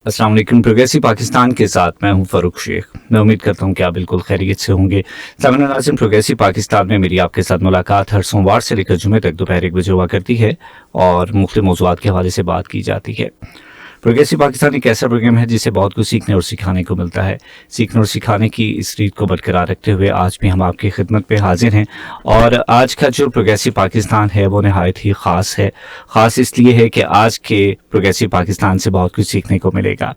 अस्सलाम वालेकुम। प्रोग्रेसिव पाकिस्तान के साथ मैं हूं फ़ारूक शेख। मैं उम्मीद करता हूं कि आप बिल्कुल खैरियत से होंगे। सामईन नाज़रीन, प्रोग्रेसिव पाकिस्तान में मेरी आपके साथ मुलाकात हर सोमवार से लेकर जुमे तक दोपहर 1 बजे हुआ करती है और मुख्तलिफ मौज़ूआत के हवाले से बात की जाती है। प्रोग्रेसिव पाकिस्तान एक ऐसा प्रोग्राम है जिससे बहुत कुछ सीखने और सिखाने को मिलता है। सीखने और सिखाने की इस रीत को बरकरार रखते हुए आज भी हम आपकी खिदमत पे हाजिर हैं और आज का जो प्रोग्रेसिव पाकिस्तान है वो नहायत ही ख़ास है। ख़ास इसलिए है कि आज के प्रोग्रेसिव पाकिस्तान से बहुत कुछ सीखने को मिलेगा।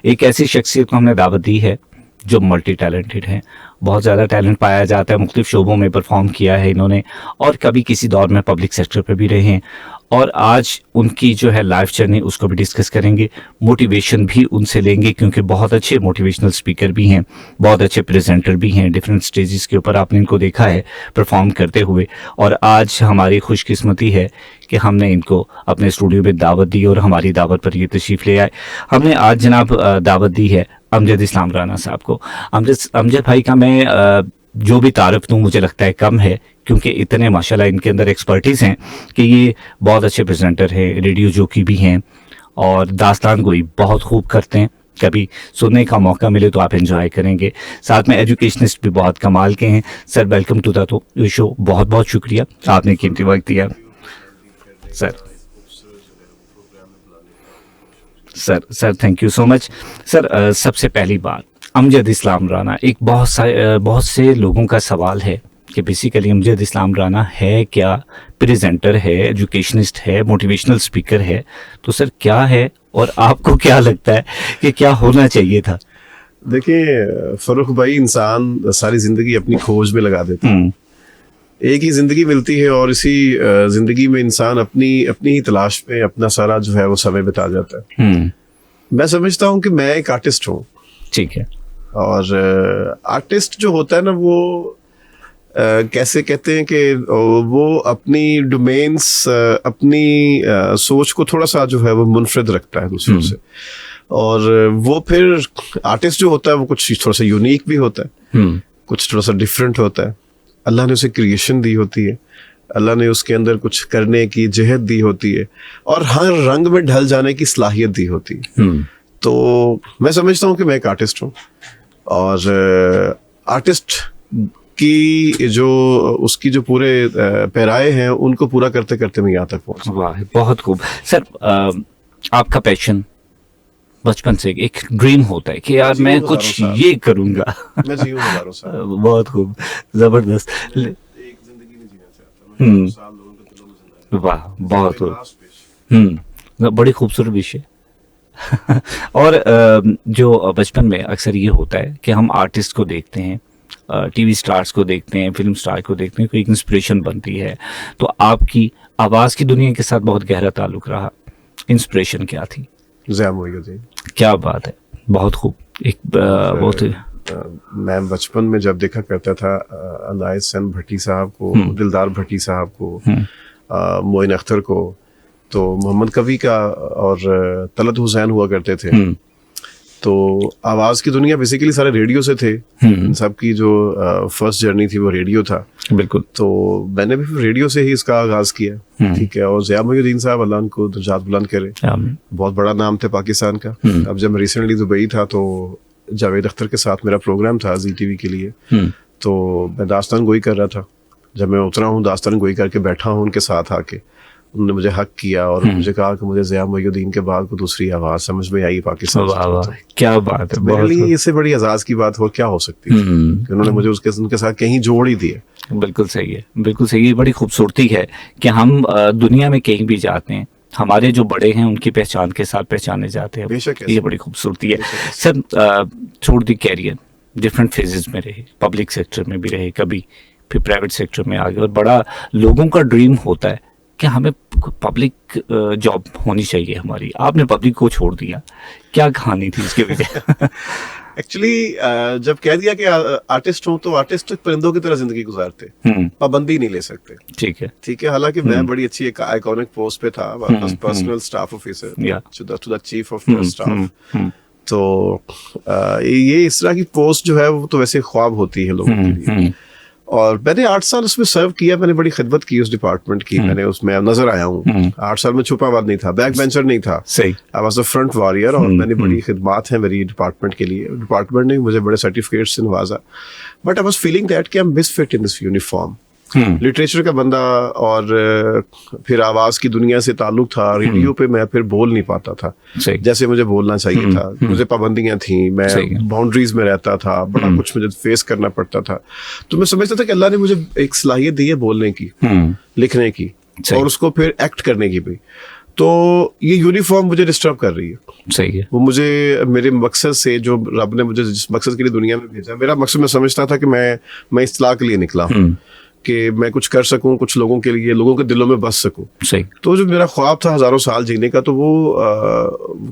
एक ऐसी शख्सियत को हमने दावत दी है जो मल्टी टैलेंटेड है। बहुत ज़्यादा टैलेंट पाया जाता है, मुख्तलिफ शोबों में परफॉर्म किया है इन्होंने और कभी किसी दौर में पब्लिक सेक्टर पर भी रहे हैं और आज उनकी जो है लाइफ जर्नी उसको भी डिस्कस करेंगे। मोटिवेशन भी उनसे लेंगे क्योंकि बहुत अच्छे मोटिवेशनल स्पीकर भी हैं, बहुत अच्छे प्रेजेंटर भी हैं। डिफरेंट स्टेजेस के ऊपर आपने इनको देखा है परफॉर्म करते हुए और आज हमारी खुशकिस्मती है कि हमने इनको अपने स्टूडियो में दावत दी और हमारी दावत पर ये तशरीफ़ ले आए। हमने आज जनाब दावत दी है अमजद इस्लाम राना साहब को। अमजद भाई का मैं जो भी तारीफ दूँ मुझे लगता है कम है क्योंकि इतने माशाल्लाह इनके अंदर एक्सपर्टीज़ हैं कि ये बहुत अच्छे प्रेजेंटर हैं, रेडियो जॉकी भी हैं और दास्तान गोई बहुत खूब करते हैं। कभी सुनने का मौका मिले तो आप एंजॉय करेंगे। साथ में एजुकेशनिस्ट भी बहुत कमाल के हैं। Sir welcome to the show. बहुत बहुत शुक्रिया, आपने कीमती वक्त दिया। Sir thank you so much. Sir सबसे पहली बात, अमजद इस्लाम राना एक बहुत से लोगों का सवाल है कि बेसिकली अमजद इस्लाम राना है क्या? प्रेजेंटर है, एजुकेशनिस्ट है, मोटिवेशनल स्पीकर है, तो सर क्या है और आपको क्या लगता है कि क्या होना चाहिए था? देखिए फरूख भाई, इंसान सारी जिंदगी अपनी खोज में लगा देता है। एक ही जिंदगी मिलती है और इसी जिंदगी में इंसान अपनी ही तलाश में अपना सारा जो है वो समय बिता जाता है। मैं समझता हूँ कि मैं एक आर्टिस्ट हूँ। ठीक है। और आर्टिस्ट जो होता है ना वो कैसे कहते हैं कि वो अपनी डोमेन्स अपनी सोच को थोड़ा सा जो है वो मुनफरिद रखता है दूसरों से। और वो फिर आर्टिस्ट जो होता है वो कुछ थोड़ा सा यूनिक भी होता है, कुछ थोड़ा सा डिफरेंट होता है। अल्लाह ने उसे क्रिएशन दी होती है, अल्लाह ने उसके अंदर कुछ करने की जहद दी होती है और हर रंग में ढल जाने की सलाहियत दी होती है। तो मैं समझता हूँ कि मैं एक आर्टिस्ट हूँ और आर्टिस्ट की जो उसकी जो पूरे पैराए हैं उनको पूरा करते करते मैं यहाँ तक पहुँचा। वाह, बहुत खूब। सर आपका पैशन बचपन से एक ड्रीम होता है कि यार मैं कुछ ये करूंगा। मैं जीऊं हजारों साल। बहुत खूब, जबरदस्त। एक जिंदगी नहीं जीना चाहता मैं, साल लोगों के दिलों में जिंदा रहना। वाह, बहुत खूब। बड़ी खूबसूरत विषय। और जो बचपन में अक्सर ये होता है कि हम आर्टिस्ट को देखते हैं, टीवी स्टार्स को देखते हैं, फिल्म स्टार को देखते हैं, कोई एक इंस्पिरेशन बनती है। तो आपकी आवाज़ की दुनिया के साथ बहुत गहरा ताल्लुक रहा। इंस्पिरेशन क्या थी? ज़िया मोइनुद्दीन। क्या बात है, बहुत खूब। एक बहुत मैं बचपन में जब देखा करता था अनायत सेन भट्टी साहब को, दिलदार भट्टी साहब को, मोइन अख्तर को, तो मोहम्मद कवी का और तलत हुसैन हुआ करते थे। तो आवाज़ की दुनिया बेसिकली सारे रेडियो से थे। इन सब की जो फर्स्ट जर्नी थी वो रेडियो था। बिल्कुल। तो मैंने भी रेडियो से ही इसका आगाज़ किया। ठीक है। और ज़िया मोइनुद्दीन साहब, अल्लाह उनको दर्जात बुलंद करे, बहुत बड़ा नाम थे पाकिस्तान का। अब जब मैं रिसेंटली दुबई था तो जावेद अख्तर के साथ मेरा प्रोग्राम था जी टीवी के लिए, तो मैं दास्तान गोई कर रहा था। जब मैं उतरा हूँ, दास्तान गोई करके बैठा हूँ उनके साथ आके, उन्होंने मुझे हक किया और मुझे कहा कि मुझे ज़िया मोइनुद्दीन के बाद को दूसरी आवाज़ समझ में आई पाकिस्तान। क्या बात है। मेरे लिए इससे बड़ी एजाज़ की बात हो क्या हो सकती है। उन्होंने मुझे उनके साथ कहीं जोड़ ही दिया। बिल्कुल सही है, बिल्कुल सही है। बड़ी खूबसूरती है कि हम दुनिया में कहीं भी जाते हैं, हमारे जो बड़े हैं उनकी पहचान के साथ पहचाने जाते हैं। ये बड़ी खूबसूरती है। Sir through the career different phases में रहे, पब्लिक सेक्टर में भी रहे, कभी फिर प्राइवेट सेक्टर में आ गए और बड़ा लोगों का ड्रीम होता है कि हमें पब्लिक जॉब होनी चाहिए हमारी। आपने पब्लिक को छोड़ दिया, क्या कहानी थी इसके पीछे? एक्चुअली जब कह दिया कि आर्टिस्ट हूँ तो आर्टिस्ट परिंदों की तरह जिंदगी गुजारते, पाबंदी नहीं ले सकते। ठीक है। हालांकि मैं बड़ी अच्छी एक आइकॉनिक पोस्ट पे था, personal staff officer to the chief of staff. तो ये इस तरह की पोस्ट जो है वो तो वैसे ख्वाब होती है लोगों के लिए। और मैंने 8 साल उसमें सर्व किया, मैंने बड़ी खिदमत की उस डिपार्टमेंट की, मैंने उसमें नजर आया हूँ। 8 साल में छुपाबाद नहीं था, बैक बेंचर नहीं था, सही, I was a front warrior, और मैंने बड़ी खिदमत है मेरी डिपार्टमेंट के लिए, डिपार्टमेंट ने मुझे बड़े सर्टिफिकेट से नवाजा, but I was feeling that कि I am misfit in this uniform. Literature का बंदा, और फिर आवाज की दुनिया से ताल्लुक था, रेडियो पे मैं फिर बोल नहीं पाता था जैसे मुझे बोलना चाहिए था, मुझे पाबंदियां थी, मैं बाउंड्रीज में रहता था, बड़ा कुछ मुझे फेस करना पड़ता था। तो मैं समझता था कि अल्लाह ने मुझे एक सलाहियत दी है बोलने की, लिखने की, और उसको फिर एक्ट करने की भी। तो ये यूनिफॉर्म मुझे डिस्टर्ब कर रही है। सही है। वो मुझे मेरे मकसद से, जो रब ने मुझे जिस मकसद के लिए दुनिया में भेजा, मेरा मकसद मैं समझता था कि मैं इस्लाह के लिए निकला हूँ, कि मैं कुछ कर सकूं, कुछ लोगों के लिए, लोगों के दिलों में बस सकूं। सही। तो जो मेरा ख्वाब था हजारों साल जीने का, तो वो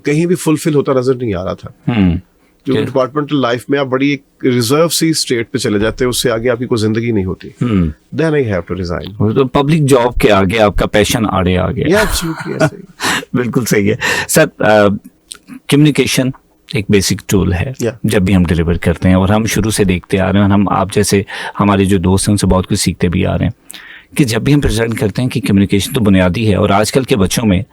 कहीं भी फुलफिल होता नजर नहीं आ रहा था। क्योंकि डिपार्टमेंटल लाइफ में आप बड़ी एक रिजर्व सी स्टेट पे चले जाते हैं, उससे आगे आपकी कोई जिंदगी नहीं होती। Then I have to resign. तो पब्लिक जॉब के आगे आपका पैशन आड़े आ गया। बिल्कुल सही है सर। कम्युनिकेशन एक बेसिक टूल है जब भी हम डिलीवर करते हैं, और हम शुरू से देखते आ रहे हैं, और हम आप जैसे हमारे जो दोस्त हैं उनसे बहुत कुछ सीखते भी आ रहे हैं कि जब भी हम प्रेजेंट करते हैं कि कम्युनिकेशन तो बुनियादी है। और आजकल के बच्चों में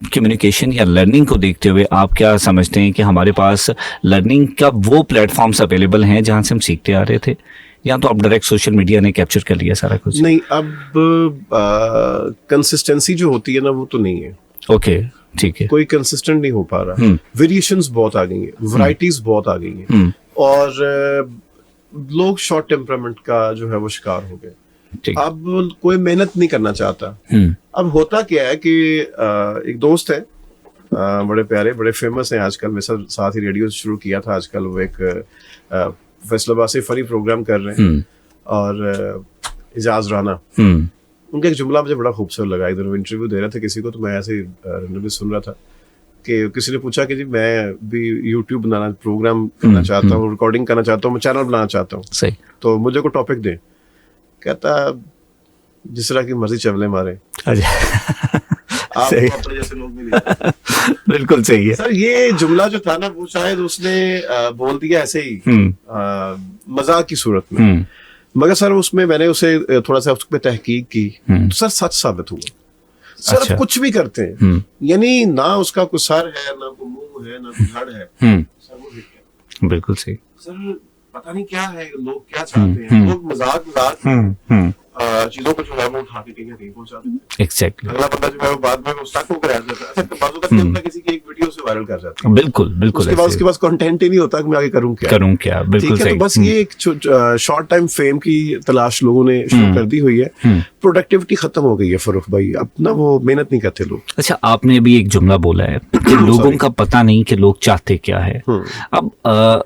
कम्युनिकेशन या लर्निंग को देखते हुए आप क्या समझते हैं कि हमारे पास लर्निंग का वो प्लेटफॉर्म्स अवेलेबल हैं जहाँ से हम सीखते आ रहे थे, या तो अब डायरेक्ट सोशल मीडिया ने कैप्चर कर लिया सारा कुछ? नहीं, अब कंसिस्टेंसी जो होती है ना, वो तो नहीं है। ओके, ठीक है। कोई कंसिस्टेंट नहीं हो पा रहा, वेरिएशंस बहुत आ गई हैं, वैरायटीज बहुत आ गई हैं, और लोग शॉर्ट टेम्परामेंट का जो है वो शिकार हो गए। अब कोई मेहनत नहीं करना चाहता। अब होता क्या है कि एक दोस्त है, बड़े प्यारे, बड़े फेमस हैं आजकल, मेरे साथ ही रेडियो शुरू किया था आजकल, वो एक फैसलाबाद से फनी प्रोग्राम कर रहे हैं, और इजाज राना, उनका एक जुमला मुझे बड़ा खूबसूरत लगा। इधर वो इंटरव्यू दे रहे थे किसी को, तो मैं ऐसे ही सुन रहा था कि किसी ने पूछा कि जी मैं भी यूट्यूब बनाना, प्रोग्राम करना चाहता हूँ, रिकॉर्डिंग करना चाहता हूँ, मैं चैनल बनाना चाहता हूँ, सही, तो मुझे को टॉपिक दे। कहता जिस तरह की मर्जी चवले मारे, आप अपने जैसे लोग नहीं। बिल्कुल सही है सर। ये जुमला जो था ना, वो शायद उसने बोल दिया ऐसे ही मजाक की सूरत में, मगर सर उसमें मैंने उसे थोड़ा सा उस पर तहकीक की, तो सर सच साबित हुआ। सर अच्छा। कुछ भी करते हैं, यानी ना उसका कोई सर है, ना कोई मुंह है, ना कोई धड़ है, सर वो हिट है। बिल्कुल सही। सर पता नहीं क्या है, लोग क्या चाहते हैं, लोग मजाक चीजों को जो है वो उठा के कहीं पहुंचा देते हैं। एग्जैक्टली। अगला बंदा जो है वो बाद में स्टक होकर रह जाता है, बाजू तक किसी की एक वीडियो से वायरल कर जाता है। बिल्कुल बिल्कुल। उसके पास कंटेंट ही नहीं होता कि मैं आगे करूं क्या। बिल्कुल सही। तो बस ये एक शॉर्ट टाइम फेम की तलाश लोगों ने शुरू कर दी हुई है, प्रोडक्टिविटी खत्म हो गई है फरूख भाई, अब ना वो मेहनत नहीं करते लोग। अच्छा, आपने भी एक जुमला बोला है कि लोगों का पता नहीं कि लोग चाहते क्या है। अब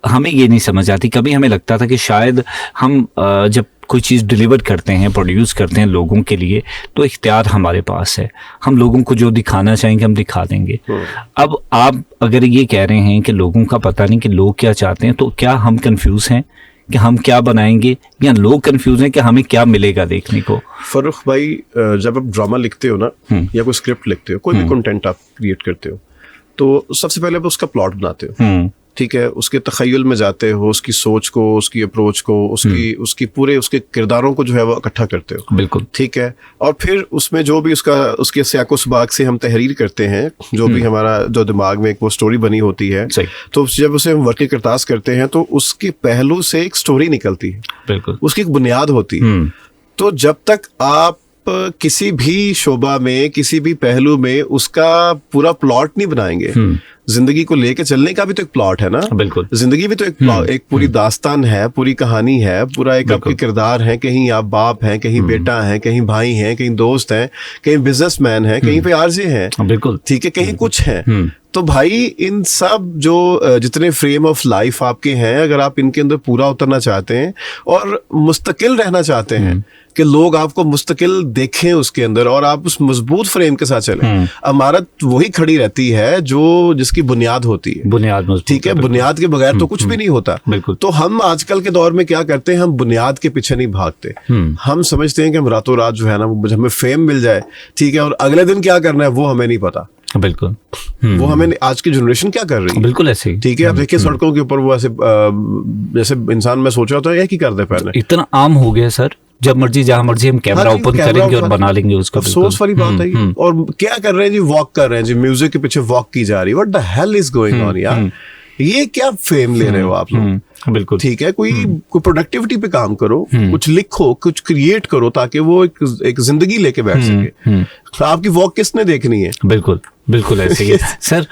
हमें ये नहीं समझ आती, कभी हमें लगता था कि शायद हम जब कोई चीज़ डिलीवर करते हैं, प्रोड्यूस करते हैं लोगों के लिए, तो इख्तियार हमारे पास है, हम लोगों को जो दिखाना चाहेंगे हम दिखा देंगे। अब आप अगर ये कह रहे हैं कि लोगों का पता नहीं कि लोग क्या चाहते हैं, तो क्या हम कंफ्यूज हैं कि हम क्या बनाएंगे, या लोग कंफ्यूज हैं कि हमें क्या मिलेगा देखने को? फरूख भाई, जब आप ड्रामा लिखते हो ना, या कोई स्क्रिप्ट लिखते हो, कोई भी कंटेंट आप क्रिएट करते हो, तो सबसे पहले आप उसका प्लॉट बनाते हो, ठीक है, उसके तखय्युल में जाते हो, उसकी सोच को, उसकी अप्रोच को, उसकी पूरे उसके किरदारों को जो है वो इकट्ठा करते हो। बिल्कुल ठीक है। और फिर उसमें जो भी उसके स्याको सबाक से हम तहरीर करते हैं, जो भी हमारा जो दिमाग में एक वो स्टोरी बनी होती है, तो जब उसे हम वर्क करतास करते हैं, तो उसके पहलू से एक स्टोरी निकलती है। बिल्कुल। उसकी एक बुनियाद होती है। तो जब तक आप किसी भी शोबा में, किसी भी पहलू में उसका पूरा प्लॉट नहीं बनाएंगे, जिंदगी को लेके चलने का भी तो एक प्लॉट है ना। बिल्कुल। जिंदगी भी तो एक पूरी दास्तान है, पूरी कहानी है, पूरा एक आपके किरदार है, कहीं आप बाप हैं, कहीं बेटा है, कहीं भाई हैं, कहीं दोस्त हैं, कहीं बिजनेसमैन है, कहीं पे आरजे हैं। बिल्कुल ठीक है, कहीं कुछ है। तो भाई इन सब जो जितने फ्रेम ऑफ लाइफ आपके हैं, अगर आप इनके अंदर पूरा उतरना चाहते हैं और मुस्तकिल रहना चाहते हैं कि लोग आपको मुस्तकिल देखें उसके अंदर, और आप उस मजबूत फ्रेम के साथ चलें, इमारत वही खड़ी रहती है जो जिसकी बुनियाद होती है। बुनियाद मजबूत, ठीक है, बुनियाद के बगैर तो कुछ भी नहीं होता। बिल्कुल। तो हम आजकल के दौर में क्या करते हैं, हम बुनियाद के पीछे नहीं भागते। हम समझते हैं कि हम रातों रात जो है ना, हमें फेम मिल जाए, ठीक है, और अगले दिन क्या करना है वो हमें नहीं पता। बिल्कुल। वो हमें आज की जनरेशन क्या कर रही है, बिल्कुल ऐसे ही। ठीक है। आप देखिए सड़कों के ऊपर वो ऐसे जैसे इंसान, मैं सोच रहा था ये की कर दे पहले, इतना आम हो गया सर, जब मर्जी जहां मर्जी हम कैमरा हाँ जी, ओपन कैमरा करेंगे और उठा- बना लेंगे उसको। अफसोस वाली बात है ये। और क्या कर रहे हैं जी, वॉक कर रहे हैं जी, म्यूजिक के पीछे वॉक की जा रही है। What the hell is going on यार, ये क्या फेम ले रहे हो आप लोग? बिल्कुल ठीक है, कोई प्रोडक्टिविटी पे काम करो, कुछ लिखो, कुछ क्रिएट करो, ताकि वो एक जिंदगी लेके बैठ सके। आपकी वॉक किसने देखनी है? बिल्कुल बिल्कुल ऐसे ही है। सर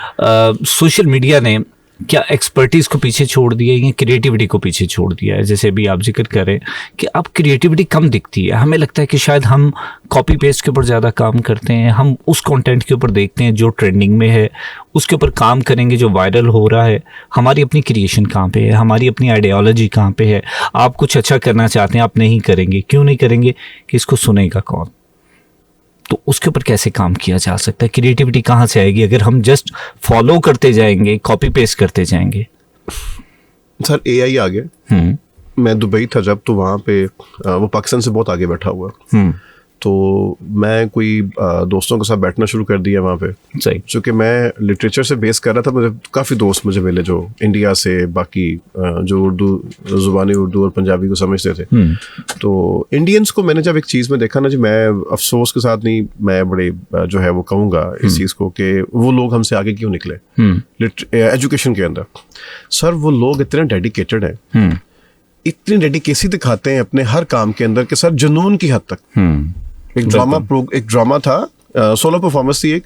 सोशल मीडिया ने क्या एक्सपर्टीज को पीछे छोड़ दिया है या क्रिएटिविटी को पीछे छोड़ दिया है? जैसे अभी आप जिक्र करें कि अब क्रिएटिविटी कम दिखती है, हमें लगता है कि शायद हम कॉपी पेस्ट के ऊपर ज़्यादा काम करते हैं, हम उस कंटेंट के ऊपर देखते हैं जो ट्रेंडिंग में है, उसके ऊपर काम करेंगे जो वायरल हो रहा है। हमारी अपनी क्रिएशन कहाँ पे है, हमारी अपनी आइडियोलॉजी कहाँ पे है? आप कुछ अच्छा करना चाहते हैं, आप नहीं करेंगे, क्यों नहीं करेंगे? कि इसको सुनेगा कौन? तो उसके ऊपर कैसे काम किया जा सकता है? क्रिएटिविटी कहाँ से आएगी अगर हम जस्ट फॉलो करते जाएंगे, कॉपी पेस्ट करते जाएंगे? सर एआई आ गया। मैं दुबई था जब, तो वहाँ पे वो पाकिस्तान से बहुत आगे बैठा हुआ, तो मैं कोई दोस्तों के साथ बैठना शुरू कर दिया वहाँ पे। सही। चूँकि मैं लिटरेचर से बेस कर रहा था, मुझे काफ़ी दोस्त मुझे मिले जो इंडिया से, बाकी जो उर्दू ज़ुबानी उर्दू और पंजाबी को समझते थे। तो इंडियंस को मैंने जब एक चीज़ में देखा ना जी, मैं अफसोस के साथ नहीं, मैं बड़े जो है वो कहूँगा इस चीज़ को कि वो लोग हमसे आगे क्यों निकले एजुकेशन के अंदर। सर वो लोग इतने डेडिकेटेड हैं, इतनी डेडिकेसी दिखाते हैं अपने हर काम के अंदर कि सर जुनून की हद तक। एक ड्रामा था, सोलो परफॉर्मेंस थी एक,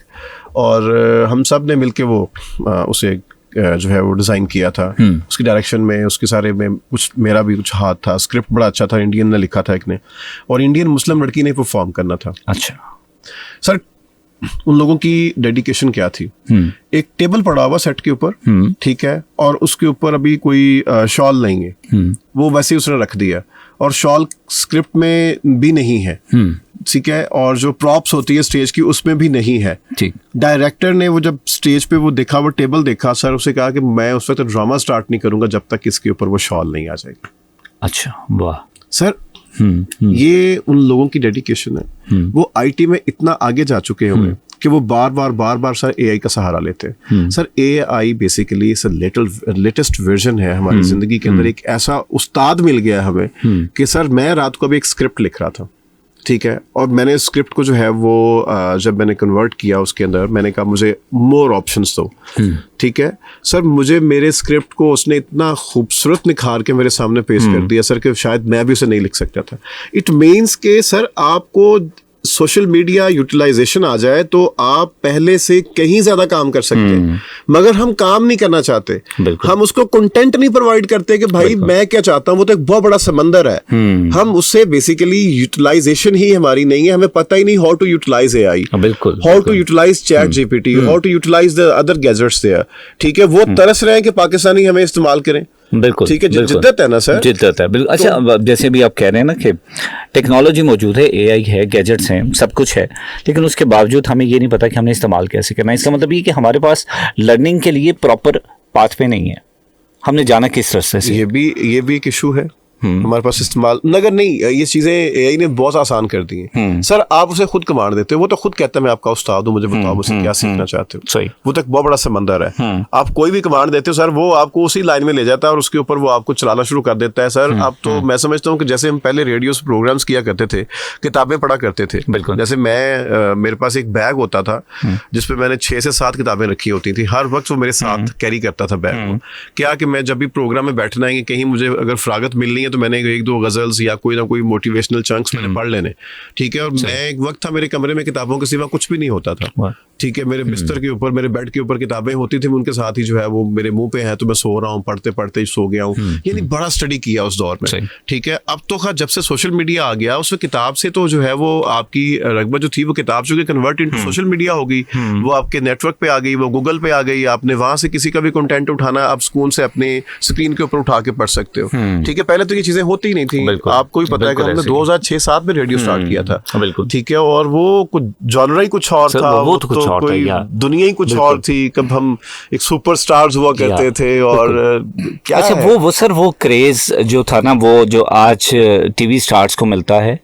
और हम सब ने मिलके वो उसे जो है वो डिज़ाइन किया था। उसकी डायरेक्शन में, उसके सारे में कुछ मेरा भी कुछ हाथ था। स्क्रिप्ट बड़ा अच्छा था, इंडियन ने लिखा था एक ने, और इंडियन मुस्लिम लड़की ने परफॉर्म करना था। अच्छा सर उन लोगों की डेडिकेशन क्या थी? एक टेबल पड़ा हुआ सेट के ऊपर, ठीक है, और उसके ऊपर अभी कोई शॉल नहीं है, वो वैसे ही उसने रख दिया, और शॉल स्क्रिप्ट में भी नहीं है, ठीक है, और जो प्रॉप्स होती है स्टेज की उसमें भी नहीं है। ठीक। डायरेक्टर ने वो जब स्टेज पे वो देखा, वो टेबल देखा, सर उसे कहा कि मैं उस वक्त ड्रामा स्टार्ट नहीं करूंगा जब तक इसके ऊपर वो शॉल नहीं आ जाएगी। अच्छा, वाह सर। ये उन लोगों की डेडिकेशन है। वो आईटी में इतना आगे जा चुके होंगे कि वो बार बार सर एआई का सहारा लेते हैं। Sir AI basically latest version है हमारी जिंदगी के अंदर। एक ऐसा उस्ताद मिल गया हमें कि सर मैं रात को अभी एक स्क्रिप्ट लिख रहा था, ठीक है, और मैंने स्क्रिप्ट को जो है वो जब मैंने कन्वर्ट किया उसके अंदर, मैंने कहा मुझे मोर ऑप्शंस दो, ठीक है। सर मुझे मेरे स्क्रिप्ट को उसने इतना खूबसूरत निखार के मेरे सामने पेश कर दिया सर कि शायद मैं भी उसे नहीं लिख सकता था। इट मीन्स के सर आपको सोशल मीडिया यूटिलाइजेशन आ जाए तो आप पहले से कहीं ज्यादा काम कर सकते हैं, मगर हम काम नहीं करना चाहते। हम उसको कंटेंट नहीं प्रोवाइड करते कि भाई मैं क्या चाहता हूं, वो तो एक बहुत बड़ा समंदर है। हम उससे बेसिकली यूटिलाइजेशन ही हमारी नहीं है, हमें पता ही नहीं how to utilize AI, how to utilize ChatGPT, how to utilize the other gadgets there, ठीक है। वो तरस रहे हैं कि पाकिस्तानी हमें इस्तेमाल करें। बिल्कुल, ठीक है, जिद्दत है ना सर, जिद्दत है बिल्कुल। अच्छा, जैसे भी आप कह रहे हैं ना कि टेक्नोलॉजी मौजूद है, एआई है, गैजेट्स हैं, सब कुछ है, लेकिन उसके बावजूद हमें ये नहीं पता कि हमने इस्तेमाल कैसे करना है। इसका मतलब ये कि हमारे पास लर्निंग के लिए प्रॉपर पाथवे नहीं है, हमने जाना किस रास्ते से। ये भी एक इशू है हमारे पास इस्तेमाल। मगर नहीं, ये चीजें एआई ने बहुत आसान कर दी हैं। सर आप उसे खुद कमांड देते हो, वो तो खुद कहता है मैं आपका उस्ताद हूं, मुझे बताओ मुझसे क्या सीखना चाहते हो। सही। वो तो एक बहुत बड़ा समंदर है। आप कोई भी कमांड देते हो सर, वो आपको उसी लाइन में ले जाता है और उसके ऊपर वो आपको चलाना शुरू कर देता है। सर अब तो मैं समझता हूँ कि जैसे हम पहले रेडियो प्रोग्राम्स किया करते थे, किताबें पढ़ा करते थे। बिल्कुल। जैसे मैं मेरे पास एक बैग होता था जिसपे मैंने 6 से 7 किताबें रखी होती थी, हर वक्त वो मेरे साथ कैरी करता था बैग को। क्या कि मैं जब भी प्रोग्राम में बैठना है, कहीं मुझे अगर फरागत मिलनी है, तो मैंने 1-2 गजल्स या कोई ना कोई मोटिवेशनल चंक्स मैंने पढ़ लेने, ठीक है। और मैं एक वक्त था मेरे कमरे में किताबों के सिवा कुछ भी नहीं होता था, ठीक है। मेरे बिस्तर के ऊपर, मेरे बेड के ऊपर किताबें होती थी, मैं उनके साथ ही जो है वो मेरे मुंह पे है, तो मैं सो रहा हूँ, पढ़ते पढ़ते ही सो गया हूँ। यानी बड़ा स्टडी किया उस दौर में, ठीक है। अब तो जब से सोशल मीडिया आ गया, उसमें किताब से तो जो है वो आपकी रगबत जो थी वो किताब जो कन्वर्ट इनटू सोशल मीडिया हो गई, वो आपके नेटवर्क पे आ गई, वो गूगल पे आ गई। आपने वहां से किसी का भी कंटेंट उठाना, आप सुकून से अपने स्क्रीन के ऊपर उठा के पढ़ सकते हो, ठीक है। पहले तो ये चीजें होती ही नहीं थी। आपको भी पता है कि हमने 2006-7 में रेडियो स्टार्ट किया था, ठीक है, और वो कुछ जॉनरा ही कुछ और था, वो तो कुछ और था, दुनिया ही कुछ और थी। कब हम एक सुपरस्टार्स हुआ करते थे, और क्या अच्छा वो सर वो क्रेज जो था ना, वो जो आज टीवी स्टार्स को मिलता है,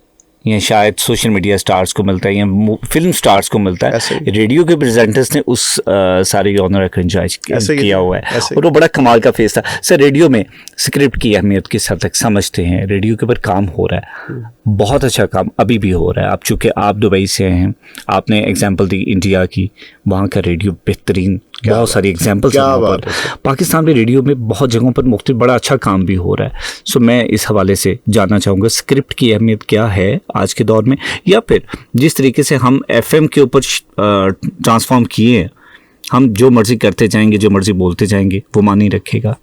या शायद सोशल मीडिया स्टार्स को मिलता है या फिल्म स्टार्स को मिलता ऐसे है, रेडियो के प्रेजेंटर्स ने उस सारे ऑनर को एंजॉय ऐसे किया हुआ है ऐसे और वो बड़ा कमाल का फेस था। सर रेडियो में स्क्रिप्ट की अहमियत किस हद तक समझते हैं? रेडियो के ऊपर काम हो रहा है, बहुत अच्छा काम अभी भी हो रहा है। आप चूँकि आप दुबई से हैं, आपने एग्जाम्पल दी इंडिया की, वहाँ का रेडियो बेहतरीन, बहुत सारी एग्जाम्पल्स हैं। पाकिस्तान में रेडियो में बहुत जगहों पर मुख्तलिफ बड़ा अच्छा काम भी हो रहा है। सो मैं इस हवाले से जानना चाहूँगा स्क्रिप्ट की अहमियत क्या है आज के दौर में, या फिर जिस तरीके से हम FM के ऊपर ट्रांसफॉर्म किए हैं, हम जो मर्जी करते जाएंगे, जो मर्जी बोलते जाएंगे, वो मानी रखेगा?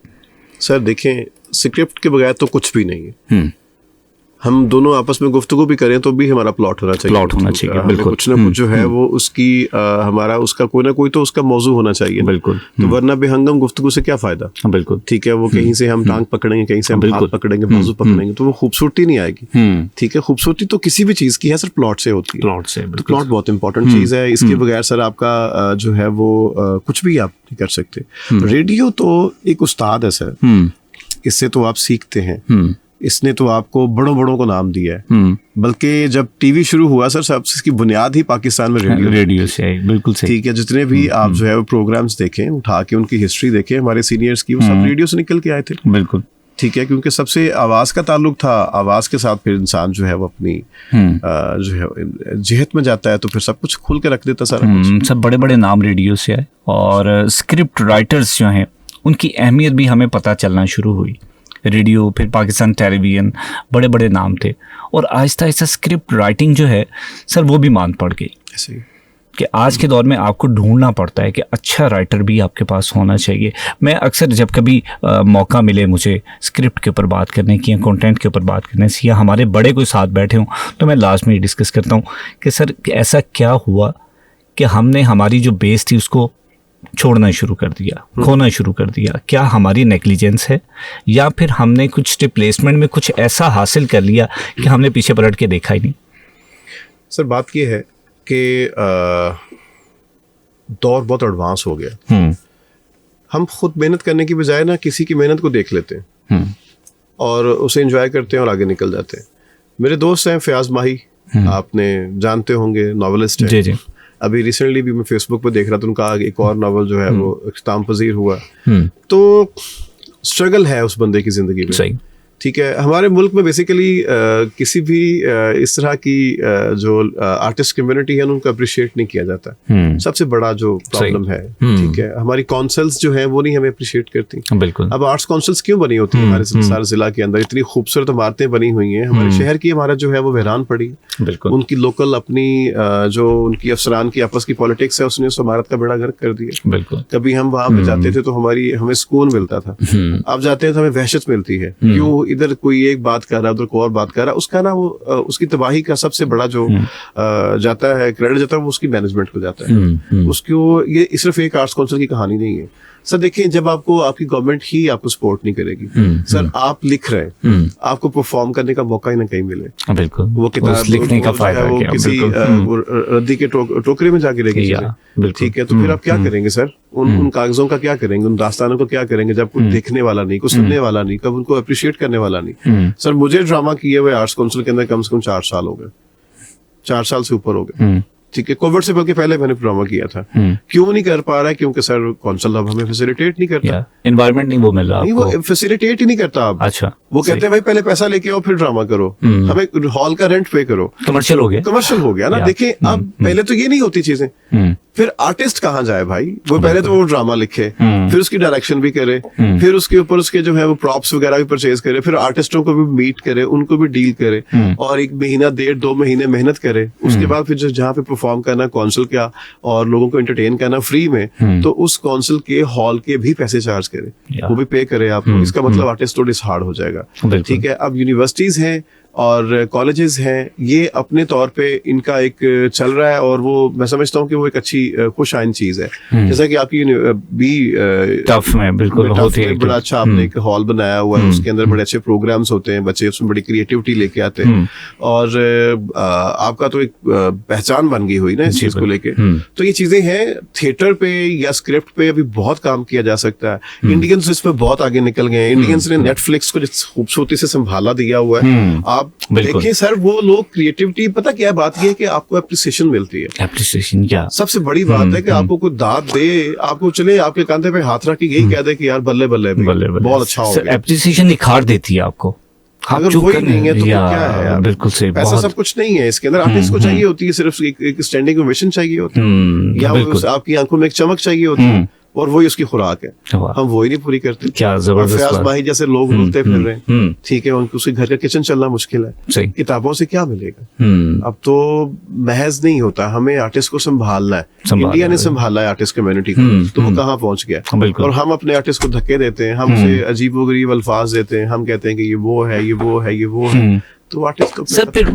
सर देखें, स्क्रिप्ट के बगैर तो कुछ भी नहीं है। हम दोनों आपस में गुफ्तगू भी करें तो भी हमारा प्लॉट होना चाहिए, बिल्कुल कुछ ना कुछ जो है वो उसकी हमारा उसका कोई ना कोई तो उसका मौजू होना चाहिए, बिल्कुल। तो वरना बेहंगम गुफ्तगू से क्या फायदा? बिल्कुल ठीक है, वो कहीं से हम टांग पकड़ेंगे, कहीं से हम हाथ पकड़ेंगे, बाजू पकड़ेंगे, तो वो खूबसूरती नहीं आएगी। ठीक है, खूबसूरती तो किसी भी चीज की है सर, प्लॉट से होती है। प्लॉट से, तो प्लॉट बहुत इंपॉर्टेंट चीज है, इसके बगैर सर आपका जो है वो कुछ भी आप नहीं कर सकते। रेडियो तो एक उस्ताद है सर, इससे तो आप सीखते हैं, इसने तो आपको बड़ों बड़ों को नाम दिया है। बल्कि जब टीवी शुरू हुआ सर, सब इसकी बुनियाद ही पाकिस्तान में रेडियो से है। बिल्कुल सही। ठीक है, जितने भी आप जो है वो प्रोग्राम्स देखें, उठा के उनकी हिस्ट्री देखें हमारे सीनियर्स की, वो सब रेडियो से निकल के आए थे। बिल्कुल ठीक है, क्योंकि सबसे आवाज का ताल्लुक था, आवाज के साथ फिर इंसान जो है वो अपनी जो है जिहत में जाता है, तो फिर सब कुछ खुल के रख देता सारा कुछ। सब बड़े बड़े नाम रेडियो से है, और स्क्रिप्ट राइटर्स जो हैं उनकी अहमियत भी हमें पता चलना शुरू हुई। रेडियो, फिर पाकिस्तान टेलीविजन, बड़े बड़े नाम थे, और आहिस्ता आहिस्ता स्क्रिप्ट राइटिंग जो है सर वो भी मान पड़ गई। ऐसे कि आज के दौर में आपको ढूंढना पड़ता है कि अच्छा राइटर भी आपके पास होना चाहिए। मैं अक्सर जब कभी मौका मिले मुझे स्क्रिप्ट के ऊपर बात करने की या कंटेंट के ऊपर बात करने से, या हमारे बड़े कोई साथ बैठे हों, तो मैं लास्ट में डिस्कस करता हूँ कि सर ऐसा क्या हुआ कि हमने हमारी जो बेस थी उसको छोड़ना शुरू कर दिया, खोना शुरू कर दिया। क्या हमारी नेग्लिजेंस है, या फिर हमने कुछ रिप्लेसमेंट में कुछ ऐसा हासिल कर लिया कि हमने पीछे पलट के देखा ही नहीं? सर बात ये है कि दौर बहुत एडवांस हो गया। हम खुद मेहनत करने की बजाय ना किसी की मेहनत को देख लेते हैं और उसे एंजॉय करते हैं और आगे निकल जाते हैं। मेरे दोस्त हैं फयाज माही, आपने जानते होंगे, नॉवेलिस्ट है। जी जी। अभी रिसेंटली भी मैं फेसबुक पे देख रहा था, उनका एक और नॉवल जो है वो इख्तिताम पजीर हुआ। तो स्ट्रगल है उस बंदे की जिंदगी में। सही। ठीक है, हमारे मुल्क में बेसिकली किसी भी इस तरह की जो आर्टिस्ट कम्युनिटी है उनको अप्रिशिएट नहीं किया जाता। सबसे बड़ा जो प्रॉब्लम है, ठीक है, हमारी काउंसिल्स जो है वो नहीं हमें अप्रिशिएट करती। बिल्कुल। अब आर्ट्स काउंसिल्स क्यों बनी होती है हमारे सारे जिला के अंदर? इतनी खूबसूरत इमारतें बनी हुई हैं, हमारे शहर की इमारत जो है वो बहरान पड़ी। बिल्कुल। उनकी लोकल अपनी जो उनकी अफसरान की आपस की पॉलिटिक्स है, उसने उस इमारत का बेड़ा गर्क कर दिया। बिल्कुल। कभी हम वहां पे जाते थे तो हमें सुकून मिलता था, अब जाते हैं तो हमें वहशत मिलती है। क्यों? इधर कोई एक बात कर रहा है, उधर कोई और बात कर रहा है, उसका ना वो उसकी तबाही का सबसे बड़ा जो जाता है क्रेडिट जाता है वो उसकी मैनेजमेंट को जाता है। उसको ये सिर्फ एक आर्ट्स काउंसिल की कहानी नहीं है सर। देखिए, जब आपकी गवर्नमेंट ही आपको सपोर्ट नहीं करेगी सर, आप लिख रहे हैं, आपको परफॉर्म करने का मौका ही ना कहीं मिले। बिल्कुल। वो किताब लिखने का फायदा वो किसी रद्दी के टोकरे में जाके रहेगी, ठीक है, तो फिर आप क्या करेंगे सर? उन कागजों का क्या करेंगे? उन दास्तानों को क्या करेंगे जब कोई देखने वाला नहीं, कोई सुनने वाला नहीं, कब उनको अप्रिशिएट करने वाला नहीं? सर मुझे ड्रामा किए हुए आर्ट्स काउंसिल के अंदर कम से कम 4 साल हो गए, 4 साल से ऊपर हो गए। ठीक है, कोविड से बल्कि पहले मैंने ड्रामा किया था। क्यों नहीं कर पा रहा है? क्योंकि सर काउंसिल अब हमें फैसिलिटेट नहीं करता, एनवायरनमेंट नहीं वो मिल रहा, नहीं वो फैसिलिटेट ही नहीं करता अब। अच्छा, वो कहते हैं भाई पहले पैसा लेके आओ फिर ड्रामा करो, हमें हॉल का रेंट पे करो। कमर्शियल हो गया ना। देखिए, अब पहले तो ये नहीं होती चीजें। फिर आर्टिस्ट कहाँ जाए भाई? वो पहले तो वो ड्रामा लिखे, फिर उसकी डायरेक्शन भी करे, फिर उसके ऊपर उसके जो है वो प्रॉप्स वगैरह भी परचेज करे, फिर आर्टिस्टों को भी मीट करे, उनको भी डील करे, और 1 महीना 1.5-2 महीने मेहनत करे। उसके बाद फिर जहाँ पे परफॉर्म करना काउंसिल का और लोगों को एंटरटेन करना फ्री में, तो उस काउंसिल के हॉल के भी पैसे चार्ज करे, वो भी पे करे आपको। इसका मतलब आर्टिस्ट तो डिसहार्ड हो जाएगा। ठीक है, अब यूनिवर्सिटीज हैं और कॉलेजेस हैं, ये अपने तौर पे इनका एक चल रहा है, और वो मैं समझता हूँ कि वो एक अच्छी खुश आइन चीज है। जैसा कि आपकी टफ में बिल्कुल होती है, बड़ा अच्छा आपने एक हॉल बनाया हुआ है, उसके अंदर बड़े अच्छे प्रोग्राम्स होते हैं, बच्चे उसमें बड़ी क्रिएटिविटी लेके आते हैं, और आपका तो एक पहचान बन गई हुई ना इस चीज को लेके। तो ये चीजें हैं, थिएटर पे या स्क्रिप्ट पे अभी बहुत काम किया जा सकता है। इंडियंस इस पे बहुत आगे निकल गए हैं। इंडियंस ने नेटफ्लिक्स को जिस खूबसूरती से संभाला दिया हुआ है, आप आप बिल्कुल। देखिए सर, वो लोग क्रिएटिविटी, पता क्या बात ये है कि आपको अप्रिसिएशन मिलती है। एप्रिसिएशन क्या सबसे बड़ी बात है कि आपको कोई दाद दे, आपको चले आपके कंधे पे हाथ रख के यही कह दे कि यार बल्ले बल्ले भाई, बल्ले बल्ले, बहुत अच्छा हो गया। एप्रिसिएशन निखार देती है आपको। आप अगर चूक वही कर नहीं है तो फिर क्या है यार? बिल्कुल सही, पैसा बहुत सब कुछ नहीं है इसके अंदर। आर्टिस्ट को चाहिए होती है सिर्फ एक स्टैंडिंग ओवेशन चाहिए होती है, या बिल्कुल। आपकी आंखों में एक चमक चाहिए होती है, और वही उसकी खुराक है। वाह। हम वही नहीं पूरी करते। क्या जबरदस्त फयाज बात। माही जैसे लोग रुलते फिर रहे हैं, ठीक है, उनको उसके घर का किचन चलना मुश्किल है, सही। किताबों से क्या मिलेगा? अब तो महज नहीं होता, हमें आर्टिस्ट को संभालना है। इंडिया ने संभाला है आर्टिस्ट कम्युनिटी को, तो वो कहाँ पहुंच गया? बिल्कुल। और हम अपने आर्टिस्ट को धक्के देते हैं, हम उसे अजीबोगरीब अल्फाज देते हैं, हम कहते हैं कि ये वो है, ये वो है, ये वो है। तो आर्टिस्ट को सर फिर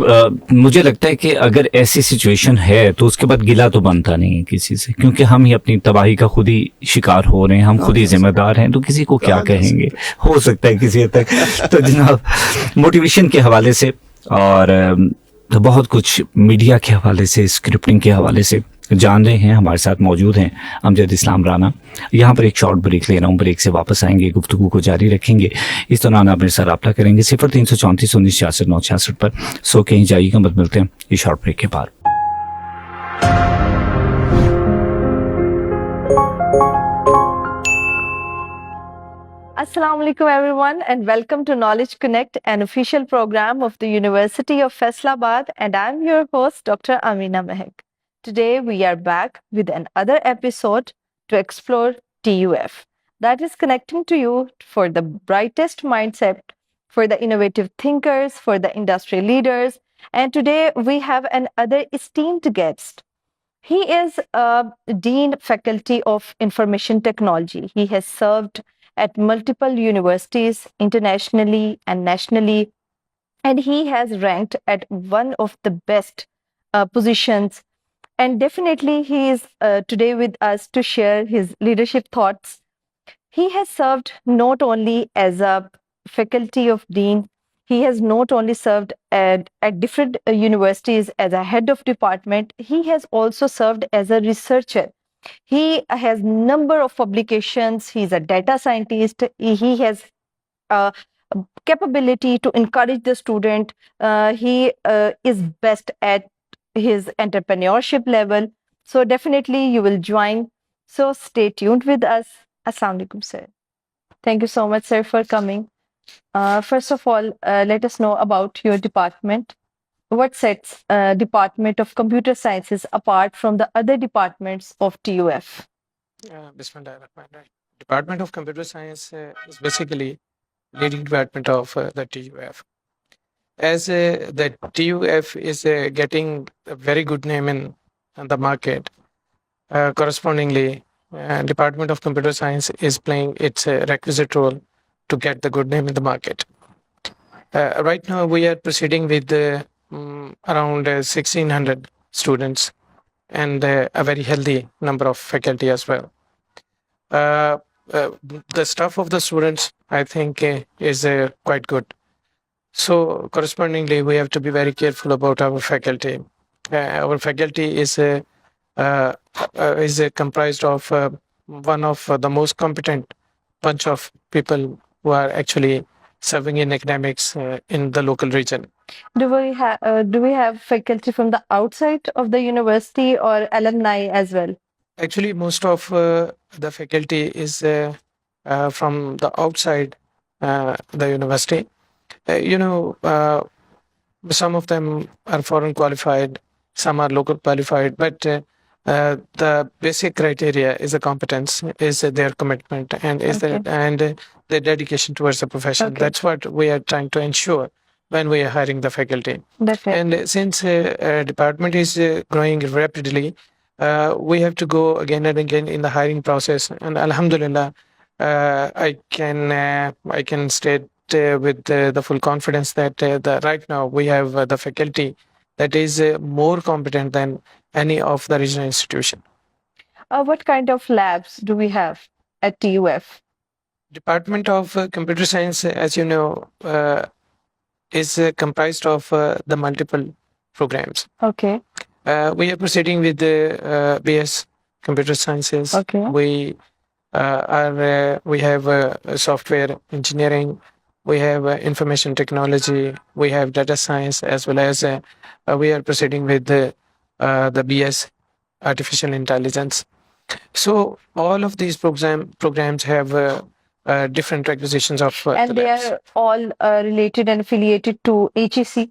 मुझे लगता है कि अगर ऐसी सिचुएशन है तो उसके बाद गिला तो बनता नहीं है किसी से, क्योंकि हम ही अपनी तबाही का खुद ही शिकार हो रहे हैं, हम खुद ही जिम्मेदार हैं, तो किसी को क्या कहेंगे? हो सकता है किसी हद तक। तो जनाब, मोटिवेशन के हवाले से और बहुत कुछ मीडिया के हवाले से, स्क्रिप्टिंग के हवाले से जान रहे हैं। हमारे साथ मौजूद हैं अमजद इस्लाम राना। यहाँ पर एक शॉर्ट ब्रेक ले रहा हूँ, ब्रेक से वापस आएंगे, गुफ्तगू को जारी रखेंगे। इस दौरान आप मेरे साथ रब्ता करेंगे 0334 19 66 9 66 पर। सो कहीं जाइएगा मत, मिलते हैं इस शॉर्ट ब्रेक के बाद। Assalamu alaikum everyone, and welcome to Knowledge Connect, an official program of the University of Faisalabad, and I'm your host Dr. Amina Mehak. Today we are back with another episode to explore TUF, that is connecting to you for the brightest mindset, for the innovative thinkers, for the industry leaders. And today we have another esteemed guest. He is a Dean Faculty of Information Technology. He has served at multiple universities internationally and nationally, and he has ranked at one of the best positions. And definitely, he is today with us to share his leadership thoughts. He has served not only as a faculty of dean, he has not only served at different universities as a head of department, he has also served as a researcher. He has number of publications. He's a data scientist. He has capability to encourage the student. He is best at his entrepreneurship level. So definitely you will join. So stay tuned with us. Assalamu alaikum, sir. Thank you so much, sir, for coming. First of all, let us know about your department. What sets Department of Computer Sciences apart from the other departments of TUF? Bismillahirrahmanirrahim. Department of Computer Science is basically leading department of the TUF. As the TUF is getting a very good name in the market, correspondingly, Department of Computer Science is playing its requisite role to get the good name in the market. Right now, we are proceeding with around 1,600 students and a very healthy number of faculty as well. The staff of the students, I think, is quite good. So, correspondingly, we have to be very careful about our faculty. Our faculty is comprised of one of the most competent bunch of people who are actually serving in academics in the local region. Do we have faculty from the outside of the university or alumni as well? Actually, most of the faculty is from the outside the university. Some of them are foreign qualified, some are local qualified, but the basic criteria is the competence, is their commitment, and their dedication towards the profession. Okay. That's what we are trying to ensure when we are hiring the faculty. Definitely. And since department is growing rapidly, we have to go again and again in the hiring process. And Alhamdulillah, I can state with the full confidence that right now we have the faculty that is more competent than any of the regional institution. What kind of labs do we have at TUF? Department of Computer Science, as you know, is comprised of the multiple programs. Okay. We are proceeding with the BS Computer Sciences. Okay. We have software engineering. we have information technology, we have data science, as well as we are proceeding with the BS, artificial intelligence. So all of these programs have different requisitions of And the they labs. are all related and affiliated to HEC.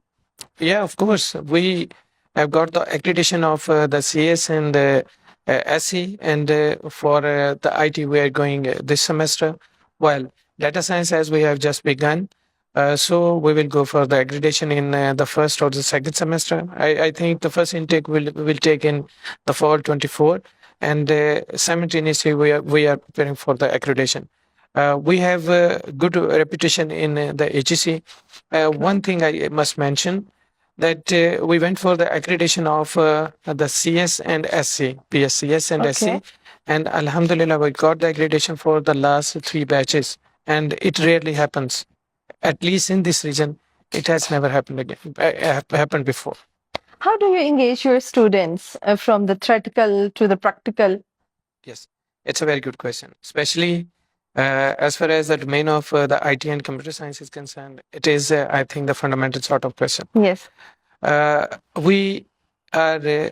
Yeah, of course. We have got the accreditation of the CS and the SC, and for the IT, we are going this semester. While data science, as we have just begun, so we will go for the accreditation in the first or the second semester. I think the first intake will take in the fall 24, and simultaneously we are preparing for the accreditation. We have a good reputation in the HEC. One thing I must mention that we went for the accreditation of the CS and SC, PSCS and Okay. SC, and Alhamdulillah, we got the accreditation for the last 3 batches, and it rarely happens. At least in this region, it has never happened again. Happened before. How do you engage your students from the theoretical to the practical? Yes, it's a very good question, especially as far as the domain of the IT and computer science is concerned. It is, I think, the fundamental sort of question. Yes. We are,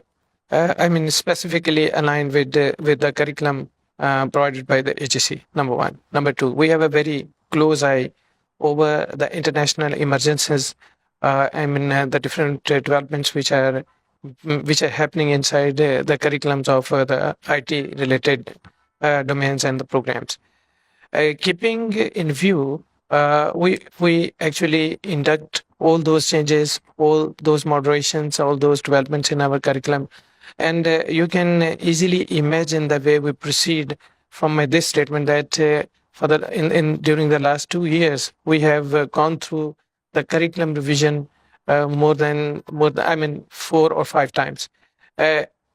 I mean, specifically aligned with the curriculum provided by the HEC. Number one. Number two, we have a very close eye over the international emergencies. I mean, the different developments which are happening inside the curriculums of the IT related domains and the programs. Keeping in view, we actually induct all those changes, all those moderations, all those developments in our curriculum, and you can easily imagine the way we proceed from this statement that for the during the last 2 years we have gone through the curriculum revision more than I mean 4 or 5 times.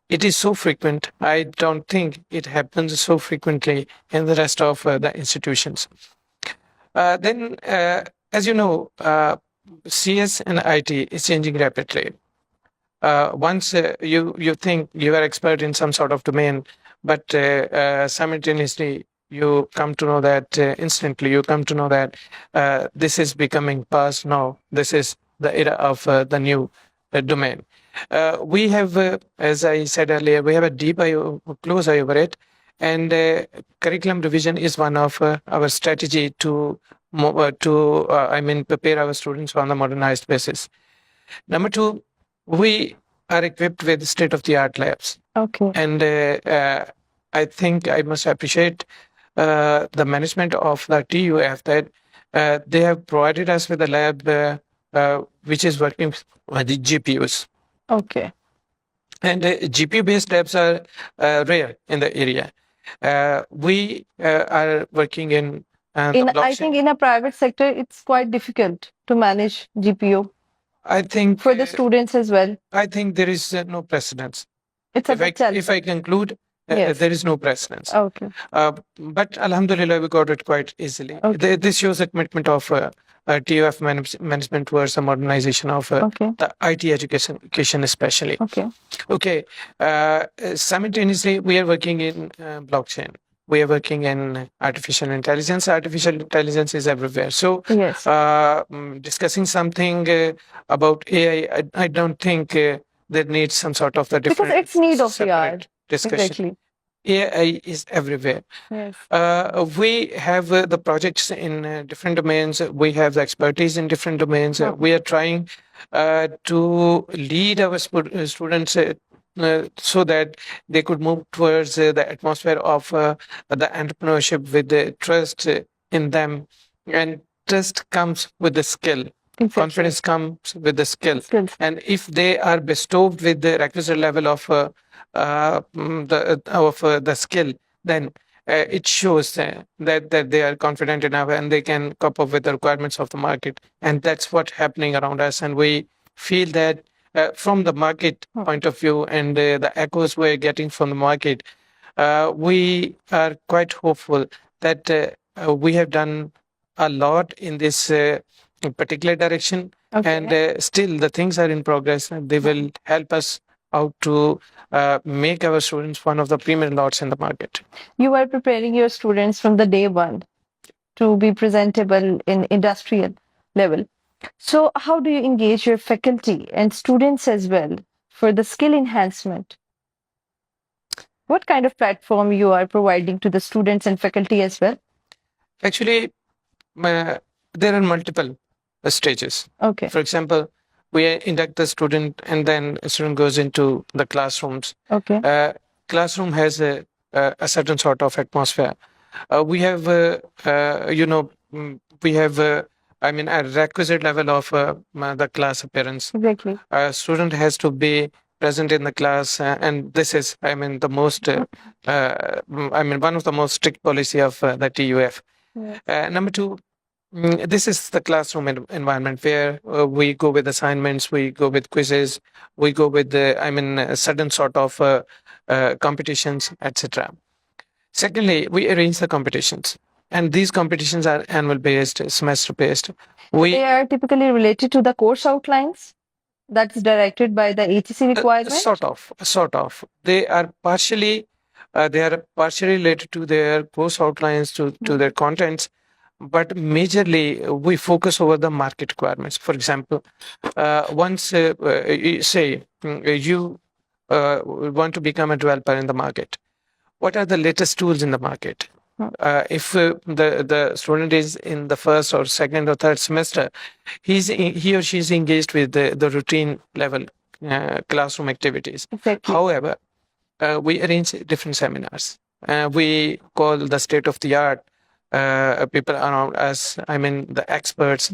It is so frequent. I don't think it happens so frequently in the rest of the institutions. Then, as you know, CS and IT is changing rapidly. Once you think you are expert in some sort of domain, but simultaneously you come to know that instantly you come to know that this is becoming past now. This is the era of the new domain. We have, as I said earlier, we have a deep eye, close eye over it, and curriculum revision is one of our strategy to I mean, prepare our students on a modernized basis. Number two, we are equipped with state-of-the-art labs, Okay. and I think I must appreciate the management of the TUF that they have provided us with a lab which is working with the GPUs. Okay. And GPU-based labs are rare in the area. We are working in the I blockchain. think in a private sector, it's quite difficult to manage GPU I think for the students as well. I think there is no precedence. It's a If I, big challenge. if I conclude, Yes. there is no precedence. Okay. But Alhamdulillah, we got it quite easily. Okay. This shows the commitment of TUF management towards the modernization of Okay. the IT education especially. Okay. Okay. Simultaneously, we are working in blockchain. We are working in artificial intelligence. Artificial intelligence is everywhere. So, Yes. discussing something about AI, I don't think there needs some sort of the different. Because it's need of the separate hour. discussion. Exactly. AI is everywhere. Yes. We have the projects in different domains. We have the expertise in different domains. Okay. We are trying to lead our students so that they could move towards the atmosphere of the entrepreneurship with the trust in them. And trust comes with the skill. Exactly. Confidence comes with the skill. Skills. And if they are bestowed with the requisite level of the skill, then it shows that they are confident enough and they can cope up with the requirements of the market. And that's what's happening around us. And we feel that from the market point of view and the echoes we're getting from the market, we are quite hopeful that we have done a lot in this particular direction. Okay. And still the things are in progress and they will help us out to make our students one of the premier lots in the market. You are preparing your students from the day one. to be presentable in industrial level. So how do you engage your faculty and students as well for the skill enhancement? What kind of platform you are providing to the students and faculty as well? Actually, there are multiple stages. Okay. For example, we induct the student and then a student goes into the classrooms. Okay. Classroom has a certain sort of atmosphere. We have, we have, I mean, a requisite level of the class appearance. Exactly. A student has to be present in the class, and this is, I mean, the most, one of the most strict policy of the TUF. Yeah. Number two, this is the classroom environment where we go with assignments, we go with quizzes, we go with a certain sort of competitions, etc. Secondly, we arrange the competitions, and these competitions are annual based, semester based. They are typically related to the course outlines that's directed by the HEC requirement. Sort of. They are partially related to their course outlines, to their contents, but majorly we focus over the market requirements. For example, once say you want to become a developer in the market, what are the latest tools in the market? If the student is in the first or second or third semester, he or she is engaged with the routine level classroom activities. Exactly. However, we arrange different seminars. We call the state of the art people around us, I mean the experts,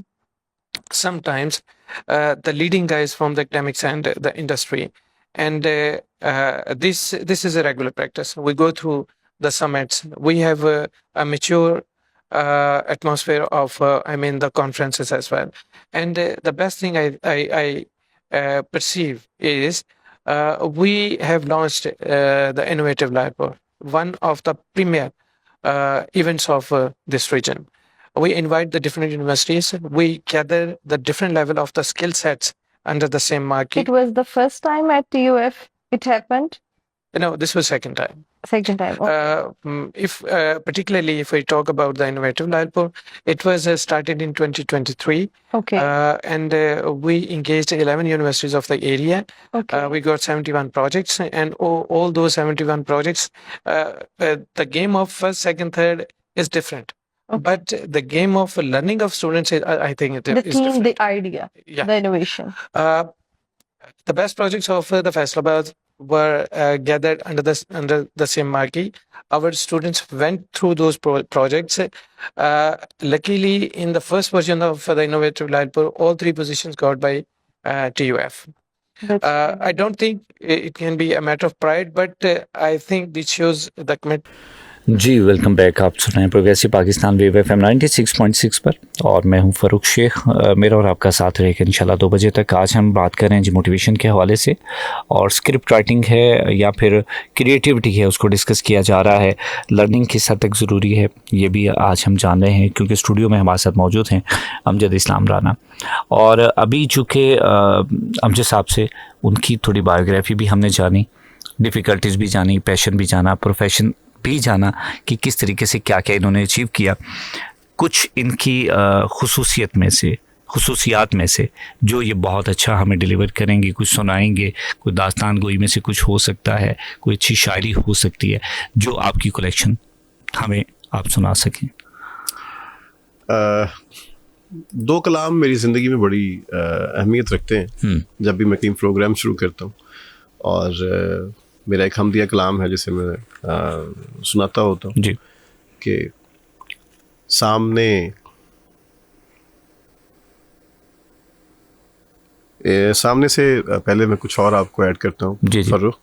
sometimes the leading guys from the academics and the industry. And this is a regular practice. We go through the summits. We have a mature atmosphere of the conferences as well. And the best thing I perceive is we have launched the Innovative Library, one of the premier events of this region. We invite the different universities. We gather the different level of the skill sets under the same marquee. It was the first time at TUF it happened? No, this was second time. Second time. Okay. Particularly if we talk about the Innovative Library, it was started in 2023. Okay. And we engaged 11 universities of the area. Okay. We got 71 projects, and all those 71 projects, the game of first, second, third is different. Okay. But the game of learning of students, I think it is different. The idea, the innovation. The best projects of the Faisalabad were gathered under the same marquee. Our students went through those projects. Luckily, in the first version of the Innovative Library, all three positions got by TUF. I don't think it can be a matter of pride, but I think this shows the commitment. जी welcome back. आप सुन रहे हैं progressive Pakistan wave FM 96.6 पर और मैं हूं फ़ारूक शेख। मेरा और आपका साथ रहेगा इंशाल्लाह 2 बजे तक। आज हम बात कर रहे हैं जी मोटिवेशन के हवाले से, और स्क्रिप्ट राइटिंग है या फिर क्रिएटिविटी है उसको डिस्कस किया जा रहा है। लर्निंग किस हद तक ज़रूरी है ये भी आज हम जान रहे हैं, क्योंकि स्टूडियो में हमारे साथ मौजूद हैं अमजद इस्लाम राना। और अभी चूँकि अमजद साहब से उनकी थोड़ी बायोग्राफी भी हमने जानी, डिफ़िकल्टीज़ भी जानी, पैशन भी जाना, प्रोफेशन भी जाना कि किस तरीके से क्या क्या इन्होंने अचीव किया। कुछ इनकी खुसूसियात में से जो ये बहुत अच्छा हमें डिलीवर करेंगे, कुछ सुनाएंगे, कोई दास्तान गोई में से कुछ हो सकता है, कोई अच्छी शायरी हो सकती है जो आपकी कलेक्शन हमें आप सुना सकें। 2 कलाम मेरी ज़िंदगी में बड़ी अहमियत रखते हैं। जब भी मैं कहीं प्रोग्राम शुरू करता हूँ, और मेरा एक हमदिया कलाम है जिसे मैं सुनाता होता हूँ जी कि सामने से पहले मैं कुछ और आपको ऐड करता हूँ। जी फर्रुख,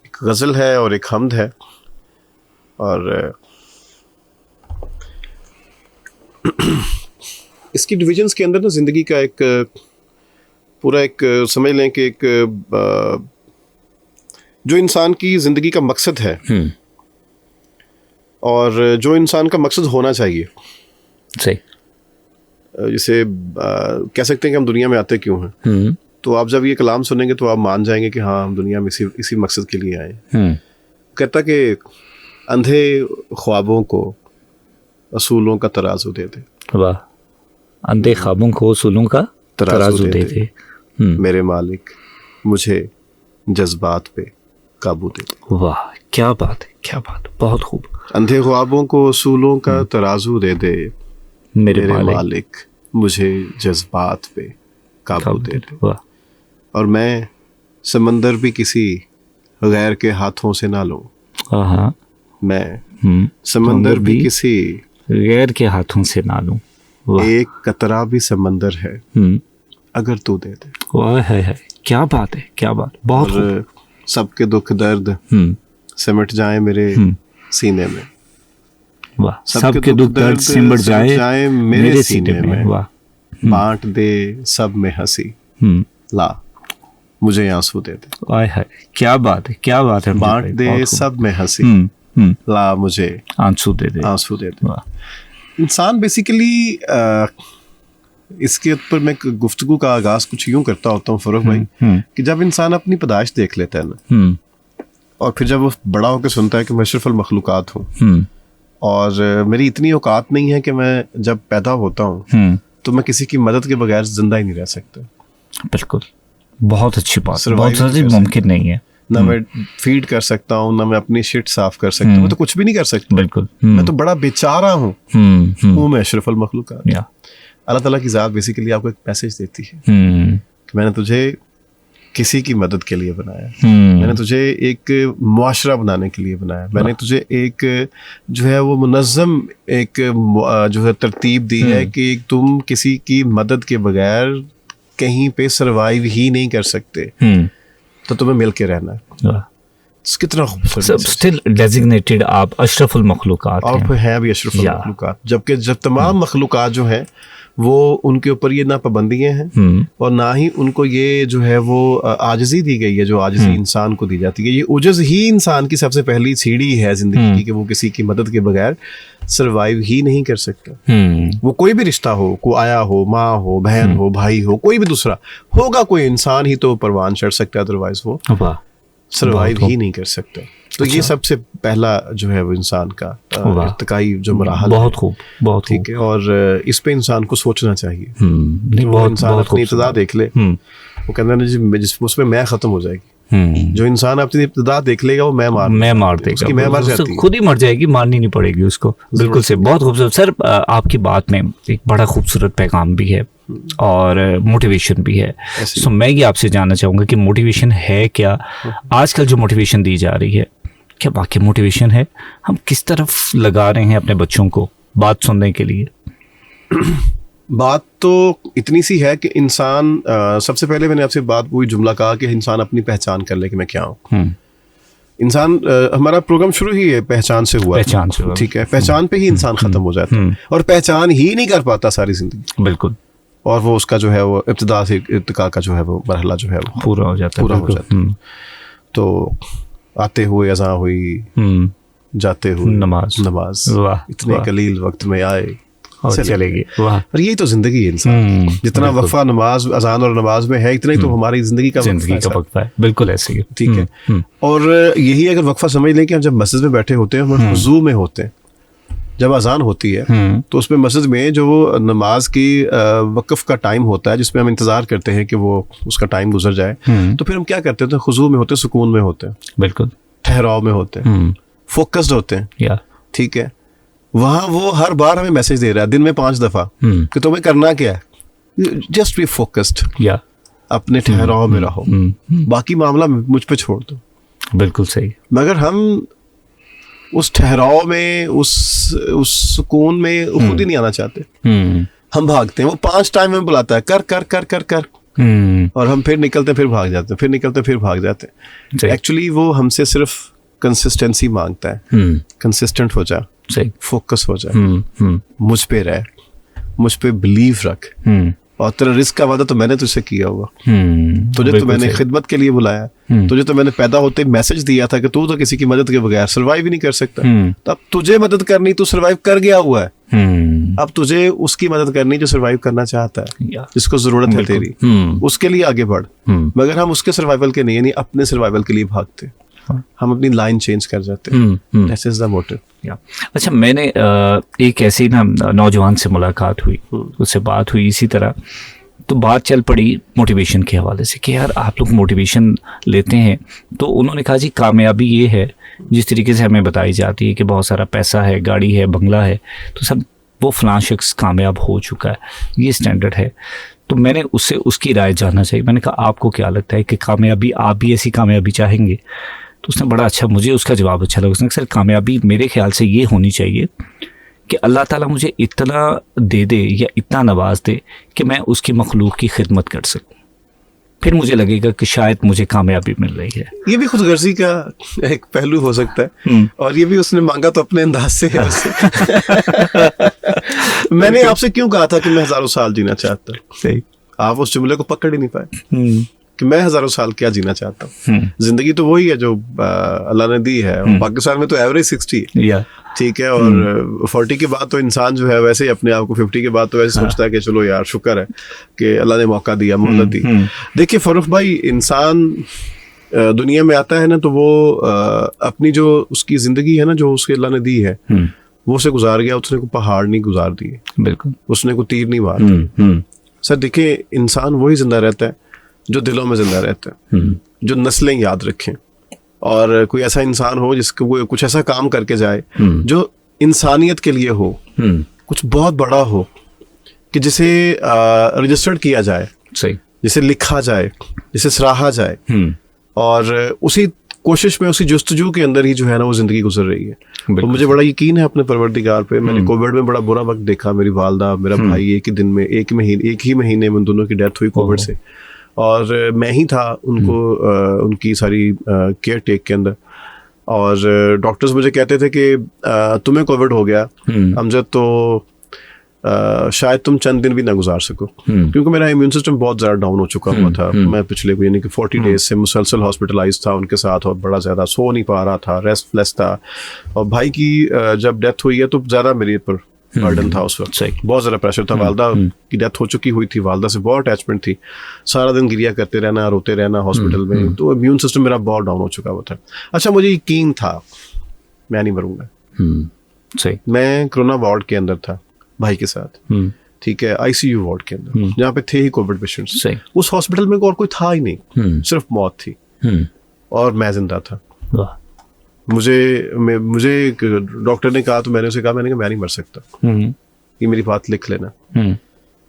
एक गज़ल है और एक हमद है, और इसकी डिविजन्स के अंदर ना ज़िंदगी का एक पूरा एक समझ लें कि एक जो इंसान की ज़िंदगी का मकसद है और जो इंसान का मकसद होना चाहिए, सही, जिसे कह सकते हैं कि हम दुनिया में आते क्यों हैं। तो आप जब ये कलाम सुनेंगे तो आप मान जाएंगे कि हाँ, हम दुनिया में इसी मकसद के लिए आए। कहता कि अंधे ख्वाबों को असूलों का तराजू दे दे। वाह। अंधे ख्वाबों को उसूलों का तराजू दे दे। मेरे मालिक मुझे जज्बात पे काबू दे दे। वाह, क्या बात है, क्या बात, बहुत खूब। अंधे ख्वाबों को उसूलों का तराजू दे दे, मेरे मेरे मालिक मालिक मुझे जज्बात पे काबू दे दे। वाह, और मैं समंदर भी किसी गैर के हाथों से ना लूं। हाँ, मैं समंदर भी किसी गैर के हाथों से ना लूं। वाह, एक कतरा भी समंदर है अगर तू दे दे। वाह है, क्या बात है, क्या बात, बहुत खूब। और सबके दुख दर्द सिमट जाए मेरे सीने में। वाह, सबके दुख दर्द सिमट जाए मेरे सीने में। वाह, बांट दे सब में हंसी, ला मुझे आंसू दे दे। वाह है, क्या बात है, क्या बात है। बांट दे सब में हंसी, ला मुझे आंसू दे दे, आंसू दे दे। वाह, इंसान बेसिकली इसके ऊपर मैं गुफ्तगू का आगाज कुछ यूं करता होता हूँ फरूक भाई, कि जब इंसान अपनी पैदाइश देख लेता है ना, और फिर जब वो बड़ा होकर सुनता है कि मैं अशरफुल मखलूकात हूँ और मेरी इतनी औकात नहीं है कि मैं जब पैदा होता हूँ तो मैं किसी की मदद के बगैर जिंदा ही नहीं रह सकता। बिल्कुल, बहुत अच्छी बात, Survive बहुत ज़्यादा नहीं कर मुमकिन नहीं है। ना मैं फीड कर सकता हूँ, ना मैं अपनी शिट साफ कर सकता हूँ, मैं तो कुछ भी नहीं कर सकता। बिल्कुल, मैं तो बड़ा बेचारा हूँ, मैं अशरफुल मखलूकात। या अल्लाह ताला की ज़ात बेसिकली आपको एक मैसेज देती है कि मैंने तुझे किसी की मदद के लिए बनाया, मैंने तुझे एक मुआशरा बनाने के लिए बनाया, मैंने तुझे एक जो है वो मुनज़्ज़म एक जो है तरतीब दी है कि तुम किसी की मदद के बगैर कहीं पे सरवाइव ही नहीं कर सकते, तो तुम्हें मिल के रहना है। कितना खूबसूरत। स्टिल डेजिग्नेटेड आप अशरफुल मखलूकात और हैं। फिर हैं भी अशरफुल या। मखलूकात, जबकि जब तमाम मखलूकात जो हैं वो उनके ऊपर ये ना पाबंदियां हैं और ना ही उनको ये जो है वो आजिज़ी दी गई है, जो आजिज़ी इंसान को दी जाती है। ये उजज़ ही इंसान की सबसे पहली सीढ़ी है जिंदगी की, कि वो किसी की मदद के बगैर सरवाइव ही नहीं कर सकता। वो कोई भी रिश्ता हो, को आया हो, माँ हो, बहन हो, भाई हो, कोई भी दूसरा होगा, कोई इंसान ही तो परवान चढ़ सकता है, अदरवाइज वो वाह, सरवाइव ही नहीं कर सकता। तो ये सबसे पहला जो है वो इंसान का इर्तिकाई जो मराहल बहुत खूब, बहुत ठीक है। और इस पे इंसान को सोचना चाहिए। नहीं, जो बहुत इंसान बहुत अपनी इब्तिदा देख ले, वो कहता है ना उसमें मैं खत्म हो जाएगी। जो इंसान अपनी इब्तिदा देख लेगा वो मैं मार देगा, उसकी मैं मर जाती है, खुद ही मर जाएगी, मारनी नहीं पड़ेगी उसको। बिल्कुल से, बहुत खूबसूरत सर। आपकी बात में एक बड़ा खूबसूरत पैगाम भी है और मोटिवेशन भी है। सो मैं ये आपसे जानना चाहूँगा कि मोटिवेशन है क्या? आजकल जो मोटिवेशन दी जा रही है, क्या वाकई मोटिवेशन है? हम किस तरफ लगा रहे हैं अपने बच्चों को बात सुनने के लिए? बात तो इतनी सी है कि इंसान सबसे पहले मैंने आपसे बात वही जुमला कहा कि इंसान अपनी पहचान कर ले कि मैं क्या हूँ। इंसान हमारा प्रोग्राम शुरू ही है पहचान से हुआ, पहचान से हुआ। ठीक है। पहचान पे ही इंसान खत्म हो जाता है और पहचान ही नहीं कर पाता सारी जिंदगी। बिल्कुल। और वो उसका जो है वो इब्तिदा से इर्तिका का जो है वो मरहला जो है वो पूरा हो जाता है, पूरा हो जाता है। तो आते हुए अज़ां हुई, जाते हुए नमाज। वाह, इतने कलील वक्त में आए और चलेगी। वाह, और यही तो जिंदगी है इंसान। जितना वक्फा नमाज अजान और नमाज में है, इतना ही तो हमारी जिंदगी का वक्फा है। बिल्कुल ऐसे ही, ठीक है। और यही अगर वक्फा समझ लें कि हम जब मस्जिद में बैठे होते हैं, हम हुजू में होते हैं, जब अजान होती है तो उसमें मस्जिद में जो नमाज की वक्फ का टाइम होता है, जिसमें हम इंतजार करते हैं कि वो उसका टाइम गुजर जाए, तो फिर हम क्या करते हैं, खुजू में होते हैं, सुकून में होते हैं, बिल्कुल ठहराव में होते हैं, फोकस्ड होते हैं, ठीक है। वहां वो हर बार हमें मैसेज दे रहा है दिन में 5 दफा कि तुम्हें करना क्या है, जस्ट बी फोकस्ड, अपने ठहराव में रहो, बाकी मामला मुझ पे छोड़ दो। बिल्कुल सही। मगर हम उस ठहराव में, उस सुकून में खुद ही नहीं आना चाहते। हम भागते हैं, वो 5 टाइम में बुलाता है, कर कर कर कर कर, और हम फिर निकलते फिर भाग जाते हैं, फिर निकलते फिर भाग जाते हैं। एक्चुअली वो हमसे सिर्फ कंसिस्टेंसी मांगता है, कंसिस्टेंट हो जा, फोकस हो जा, मुझ पे रह, मुझ पे बिलीव रख, और तेरा रिस्क का वादा तो मैंने तुझसे किया हुआ, तुझे तो मैंने खिदमत के लिए बुलाया, तुझे तो मैंने पैदा होते मैसेज दिया था कि तू तो किसी की मदद के बगैर सरवाइव ही नहीं कर सकता। तो अब तुझे मदद करनी, तू सरवाइव कर गया हुआ है, अब तुझे उसकी मदद करनी जो सरवाइव करना चाहता है, जिसको जरूरत है तेरी, उसके लिए आगे बढ़। मगर हम उसके सर्वाइवल के नहीं, यानी अपने सर्वाइवल के लिए भागते। हम अपनी लाइन चेंज कर जाते हैं। That is the motive. या अच्छा, मैंने एक ऐसी ना नौजवान से मुलाकात हुई, उससे बात हुई इसी तरह, तो बात चल पड़ी मोटिवेशन के हवाले से कि यार आप लोग मोटिवेशन लेते हैं, तो उन्होंने कहा जी कामयाबी ये है जिस तरीके से हमें बताई जाती है कि बहुत सारा पैसा है, गाड़ी है, बंगला है, तो सब वो फलां शख्स कामयाब हो चुका है, ये स्टैंडर्ड है। तो मैंने उससे उसकी राय जानना चाहिए। मैंने कहा आपको क्या लगता है कि कामयाबी, आप भी ऐसी कामयाबी चाहेंगे? तो उसने बड़ा अच्छा, मुझे उसका जवाब अच्छा लगा। उसने कहा सर कामयाबी मेरे ख्याल से ये होनी चाहिए कि अल्लाह ताला मुझे इतना दे दे या इतना नवाज दे कि मैं उसकी मखलूक की खिदमत कर सकूं, फिर मुझे लगेगा कि शायद मुझे कामयाबी मिल रही है। ये भी खुदगर्जी का एक पहलू हो सकता है, और ये भी उसने मांगा तो अपने अंदाज से है उससे। मैंने आपसे क्यों कहा था कि मैं हजारों साल जीना चाहता हूँ, सही, आप उस जुमले को पकड़ ही नहीं पाए कि मैं हजारों साल क्या जीना चाहता हूँ। जिंदगी तो वही है जो अल्लाह ने दी है। पाकिस्तान में तो एवरेज 60 है, या ठीक है, और 40 के बाद तो इंसान जो है वैसे ही अपने आप को, 50 के बाद तो वैसे सोचता है कि चलो यार शुक्र है कि अल्लाह ने मौका दिया, मोहलत दी। देखिए फरूख भाई, इंसान दुनिया में आता है ना, तो वो अपनी जो उसकी जिंदगी है ना, जो उसके अल्लाह ने दी है, वो उसे गुजार गया। उसने को पहाड़ नहीं गुजार दिए, बिल्कुल, उसने को तीर नहीं मार। सर देखिए, इंसान वही जिंदा रहता है जो दिलों में जिंदा रहता है, जो नस्लें याद रखें, और कोई ऐसा इंसान हो जिसको वो कुछ ऐसा काम करके जाए जो इंसानियत के लिए हो, कुछ बहुत बड़ा हो, कि जिसे रजिस्टर्ड किया जाए, सही, जिसे लिखा जाए, जिसे सराहा जाए, और उसी कोशिश में, उसी जुस्तजू के अंदर ही जो है ना वो जिंदगी गुजर रही है। तो मुझे बड़ा यकीन है अपने परवरदिगार पे। मैंने कोविड में बड़ा बुरा वक्त देखा। मेरी वालदा, मेरा भाई एक ही दिन में, एक ही महीने में उन दोनों की डेथ हुई कोविड से, और मैं ही था उनको उनकी सारी केयर टेक के अंदर। और डॉक्टर्स मुझे कहते थे कि तुम्हें कोविड हो गया अमजद, तो शायद तुम चंद दिन भी ना गुजार सको, क्योंकि मेरा इम्यून सिस्टम बहुत ज़्यादा डाउन हो चुका हुआ था। मैं पिछले यानी कि 40 डेज से मुसलसल हॉस्पिटलाइज था उनके साथ, और बड़ा ज़्यादा सो नहीं पा रहा था, रेस्टलेस था। और भाई की जब डेथ हुई है तो ज़्यादा मेरे पर बर्डन था उस वक्त, बहुत ज़्यादा प्रेशर था। वालदा की डेथ हो चुकी हुई थी, वालदा से बहुत अटैचमेंट थी, सारा दिन गिरिया करते रहना, रोते रहना हॉस्पिटल में, तो इम्यून सिस्टम मेरा बहुत डाउन हो चुका हुआ था। अच्छा, मुझे यकीन था मैं नहीं मरूंगा। सही, मैं कोरोना वार्ड के अंदर था भाई के साथ, ठीक है, आईसीयू वार्ड के अंदर, जहाँ पे थे ही कोविड पेशेंट्स। उस हॉस्पिटल में और कोई था ही नहीं, सिर्फ मौत थी, और मैं जिंदा था। मुझे डॉक्टर ने कहा, तो मैंने उसे कहा, मैंने कहा मैं नहीं मर सकता, ये मेरी बात लिख लेना।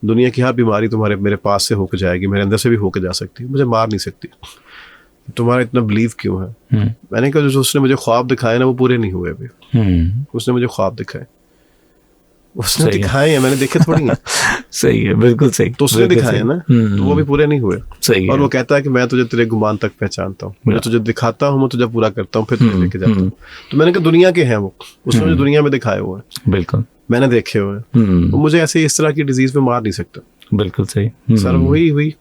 दुनिया की हर बीमारी तुम्हारे मेरे पास से होकर जाएगी, मेरे अंदर से भी होकर जा सकती है, मुझे मार नहीं सकती। तुम्हारा इतना बिलीव क्यों है? मैंने कहा जो उसने मुझे ख्वाब दिखाए ना वो पूरे नहीं हुए अभी। उसने मुझे ख्वाब दिखाए, उसने दिखाए हैं, मैंने देखे थोड़ी हैं। सही है, बिल्कुल सही। तो उसने दिखाए हैं ना, तो वो भी पूरे नहीं हुए। सही और है। वो कहता है कि मैं तुझे तेरे गुमान तक पहचानता हूँ, मैं तुझे दिखाता हूँ, मैं तुझे पूरा करता हूँ, फिर तुझे लेके जाता हूँ। तो मैंने कहा दुनिया के हैं वो, उसने मुझे दुनिया में दिखाए हुए हैं, बिल्कुल मैंने देखे हुए हैं। तो मुझे ऐसे इस तरह की डिजीज में मार नहीं सकता। बिल्कुल सही। सर वही हुई,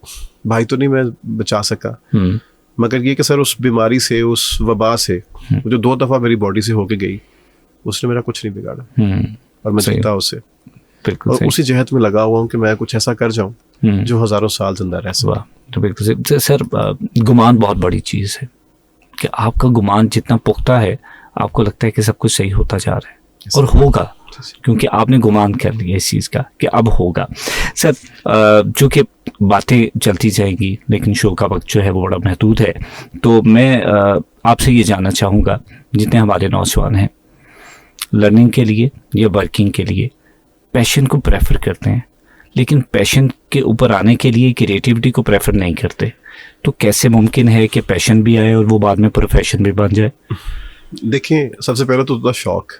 भाई तो नहीं मैं बचा सका, मगर ये कि सर उस बीमारी से, उस वबा से, जो 2 दफा मेरी बॉडी से होके गई, उसने मेरा कुछ नहीं बिगाड़ा, और मैं जीता उससे। बिल्कुल और सही। उसी जहत में लगा हुआ हूँ कि मैं कुछ ऐसा कर जाऊं जो हजारों साल जिंदा रह सके। वाह, तो बिल्कुल सही। सर गुमान बहुत बड़ी चीज़ है, कि आपका गुमान जितना पुख्ता है, आपको लगता है कि सब कुछ सही होता जा रहा है, और होगा, क्योंकि आपने गुमान कर लिया इस चीज़ का कि अब होगा। सर जो कि बातें चलती जाएंगी, लेकिन शो का वक्त जो है वो बड़ा महदूद है, तो मैं आपसे ये जानना चाहूँगा, जितने हमारे नौजवान हैं लर्निंग के लिए या वर्किंग के लिए पैशन को प्रेफर करते हैं, लेकिन पैशन के ऊपर आने के लिए क्रिएटिविटी को प्रेफर नहीं करते, तो कैसे मुमकिन है कि पैशन भी आए और वो बाद में प्रोफेशन भी बन जाए? देखिए, सबसे पहले तो होता शौक,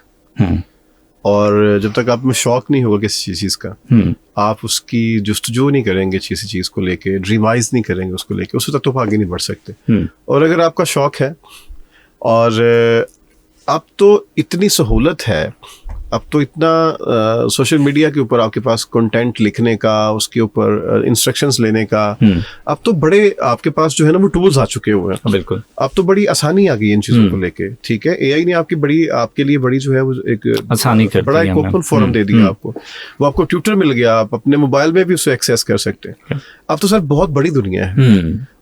और जब तक आप में शौक नहीं होगा किसी चीज़ का, आप उसकी जुस्तजू नहीं करेंगे किसी चीज़ को लेके, ड्रीमाइज नहीं करेंगे उसको लेके, उससे तक तो आगे नहीं बढ़ सकते। और अगर आपका शौक है, और अब तो इतनी सहूलत है, अब तो इतना सोशल मीडिया के ऊपर आपके पास कंटेंट लिखने का, उसके ऊपर इंस्ट्रक्शंस लेने का, अब तो बड़े आपके पास जो है ना वो टूल्स आ चुके हुए हैं। बिल्कुल, अब तो बड़ी आसानी आ गई इन चीज़ों को लेके, ठीक है। एआई ने आपके लिए बड़ी जो है वो एक आसानी कर बड़ा एक ओपन फोरम दे दिया आपको, वो आपको ट्विटर मिल गया, आप अपने मोबाइल में भी उसे एक्सेस कर सकते हैं। अब तो सर बहुत बड़ी दुनिया है,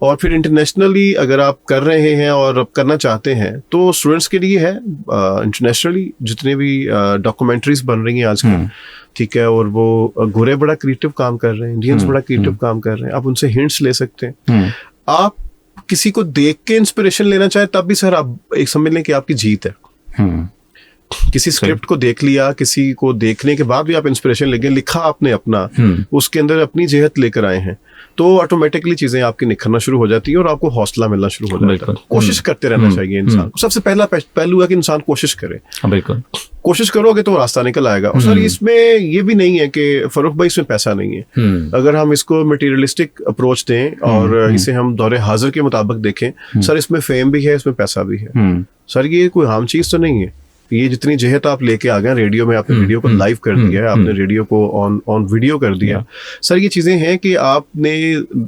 और फिर इंटरनेशनली अगर आप कर रहे हैं और आप करना चाहते हैं तो स्टूडेंट्स के लिए है। इंटरनेशनली जितने भी डॉक्यूमेंट्रीज बन रही हैं आजकल, ठीक है, और वो गोरे बड़ा क्रिएटिव काम कर रहे हैं, इंडियंस बड़ा क्रिएटिव काम कर रहे हैं, आप उनसे हिंट्स ले सकते हैं। आप किसी को देख के इंस्पिरेशन लेना चाहे तब भी सर आप एक समझ लें कि आपकी जीत है। किसी स्क्रिप्ट को देख लिया, किसी को देखने के बाद भी आप इंस्पिरेशन लेके लिखा आपने अपना, उसके अंदर अपनी जेहत लेकर आए हैं, तो ऑटोमेटिकली चीजें आपकी निखरना शुरू हो जाती है और आपको हौसला मिलना शुरू हो जाता है। कोशिश करते रहना चाहिए इंसान को। सबसे पहला पहलू है कि इंसान कोशिश करे। बिल्कुल, कोशिश करोगे तो रास्ता निकल आएगा। और सर इसमें ये भी नहीं है कि फरूख भाई इसमें पैसा नहीं है। अगर हम इसको मटेरियलिस्टिक अप्रोच दें और इसे हम दौरे हाजिर के मुताबिक देखें, सर इसमें फेम भी है, इसमें पैसा भी है। सर ये कोई आम चीज तो नहीं है। ये जितनी जेहत आप लेके आ गए, रेडियो में आपने रेडियो को लाइव कर दिया है, आपने रेडियो को ऑन वीडियो कर दिया, सर ये चीजें हैं कि आपने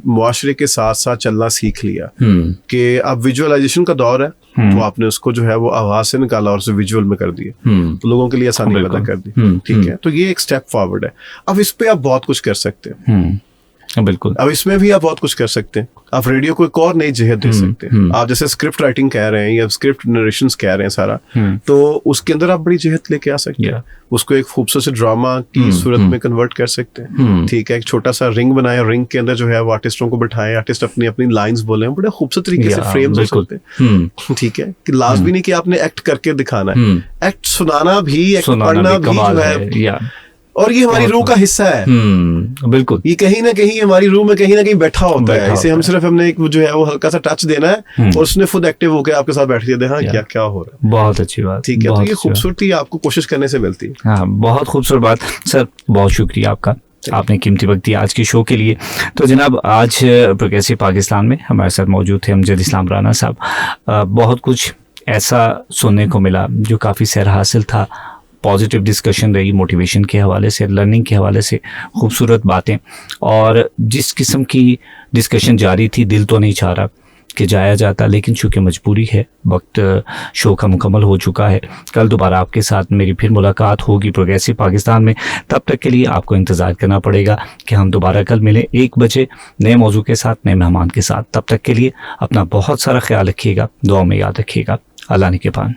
मुआशरे के साथ साथ चलना सीख लिया कि अब विजुअलाइजेशन का दौर है, तो आपने उसको जो है वो आवाज से निकाला और उसे विजुअल में कर दिया, तो लोगों के लिए आसानी पैदा कर दी। ठीक है, तो ये एक स्टेप फॉरवर्ड है। अब इस पे आप बहुत कुछ कर सकते हैं। बिल्कुल, अब इसमें भी आप बहुत कुछ कर सकते हैं। आप रेडियो को एक और नई जगह दे सकते हैं। आप जैसे स्क्रिप्ट राइटिंग कह रहे हैं या स्क्रिप्ट नरेशंस कह रहे हैं सारा, तो उसके अंदर आप बड़ी जहत लेके आ सकते हैं। उसको एक खूबसूरत से ड्रामा की सूरत में कन्वर्ट कर सकते हैं। ठीक है, एक छोटा सा रिंग बनाए, रिंग के अंदर जो है वो आर्टिस्टों को बिठाएं, आर्टिस्ट अपनी अपनी लाइंस बोले, बड़े खूबसूरत तरीके से फ्रेम्स हो सकते हैं। ठीक है, कि लास्ट भी नहीं कि आपने एक्ट करके दिखाना है, एक्ट सुनाना भी, एक्ट पढ़ना भी जो है, और ये हमारी रूह का हिस्सा है। बिल्कुल, ये कहीं ना कहीं हमारी रूह में कहीं ना कहीं बैठा होता है। इसे हम सिर्फ हमने एक जो है वो हल्का सा टच देना है और उसने खुद एक्टिव होकर आपके साथ बैठ के हाँ क्या क्या हो रहा है। बहुत अच्छी बात। ठीक है, तो ये खूबसूरती आपको कोशिश करने से मिलती है। हाँ, बहुत खूबसूरत बात सर, बहुत शुक्रिया आपका, आपने कीमती वक्त दिया आज के शो के लिए। तो जनाब, आज प्रोग्रेसिव पाकिस्तान में हमारे साथ मौजूद थे अमजद इस्लाम राना साहब। बहुत कुछ ऐसा सुनने को मिला जो काफ़ी सैर हासिल था। पॉजिटिव डिस्कशन रही, मोटिवेशन के हवाले से, लर्निंग के हवाले से खूबसूरत बातें, और जिस किस्म की डिस्कशन जारी थी, दिल तो नहीं चाह रहा कि जाया जाता, लेकिन चूँकि मजबूरी है, वक्त शो का मुकम्मल हो चुका है। कल दोबारा आपके साथ मेरी फिर मुलाकात होगी प्रोग्रेसिव पाकिस्तान में। तब तक के लिए आपको इंतज़ार करना पड़ेगा कि हम दोबारा कल मिलें 1 बजे नए मौजू के साथ, नए मेहमान के साथ। तब तक के लिए अपना बहुत सारा ख्याल रखिएगा, दुआ में याद रखिएगा। अल्लाह निगहबान।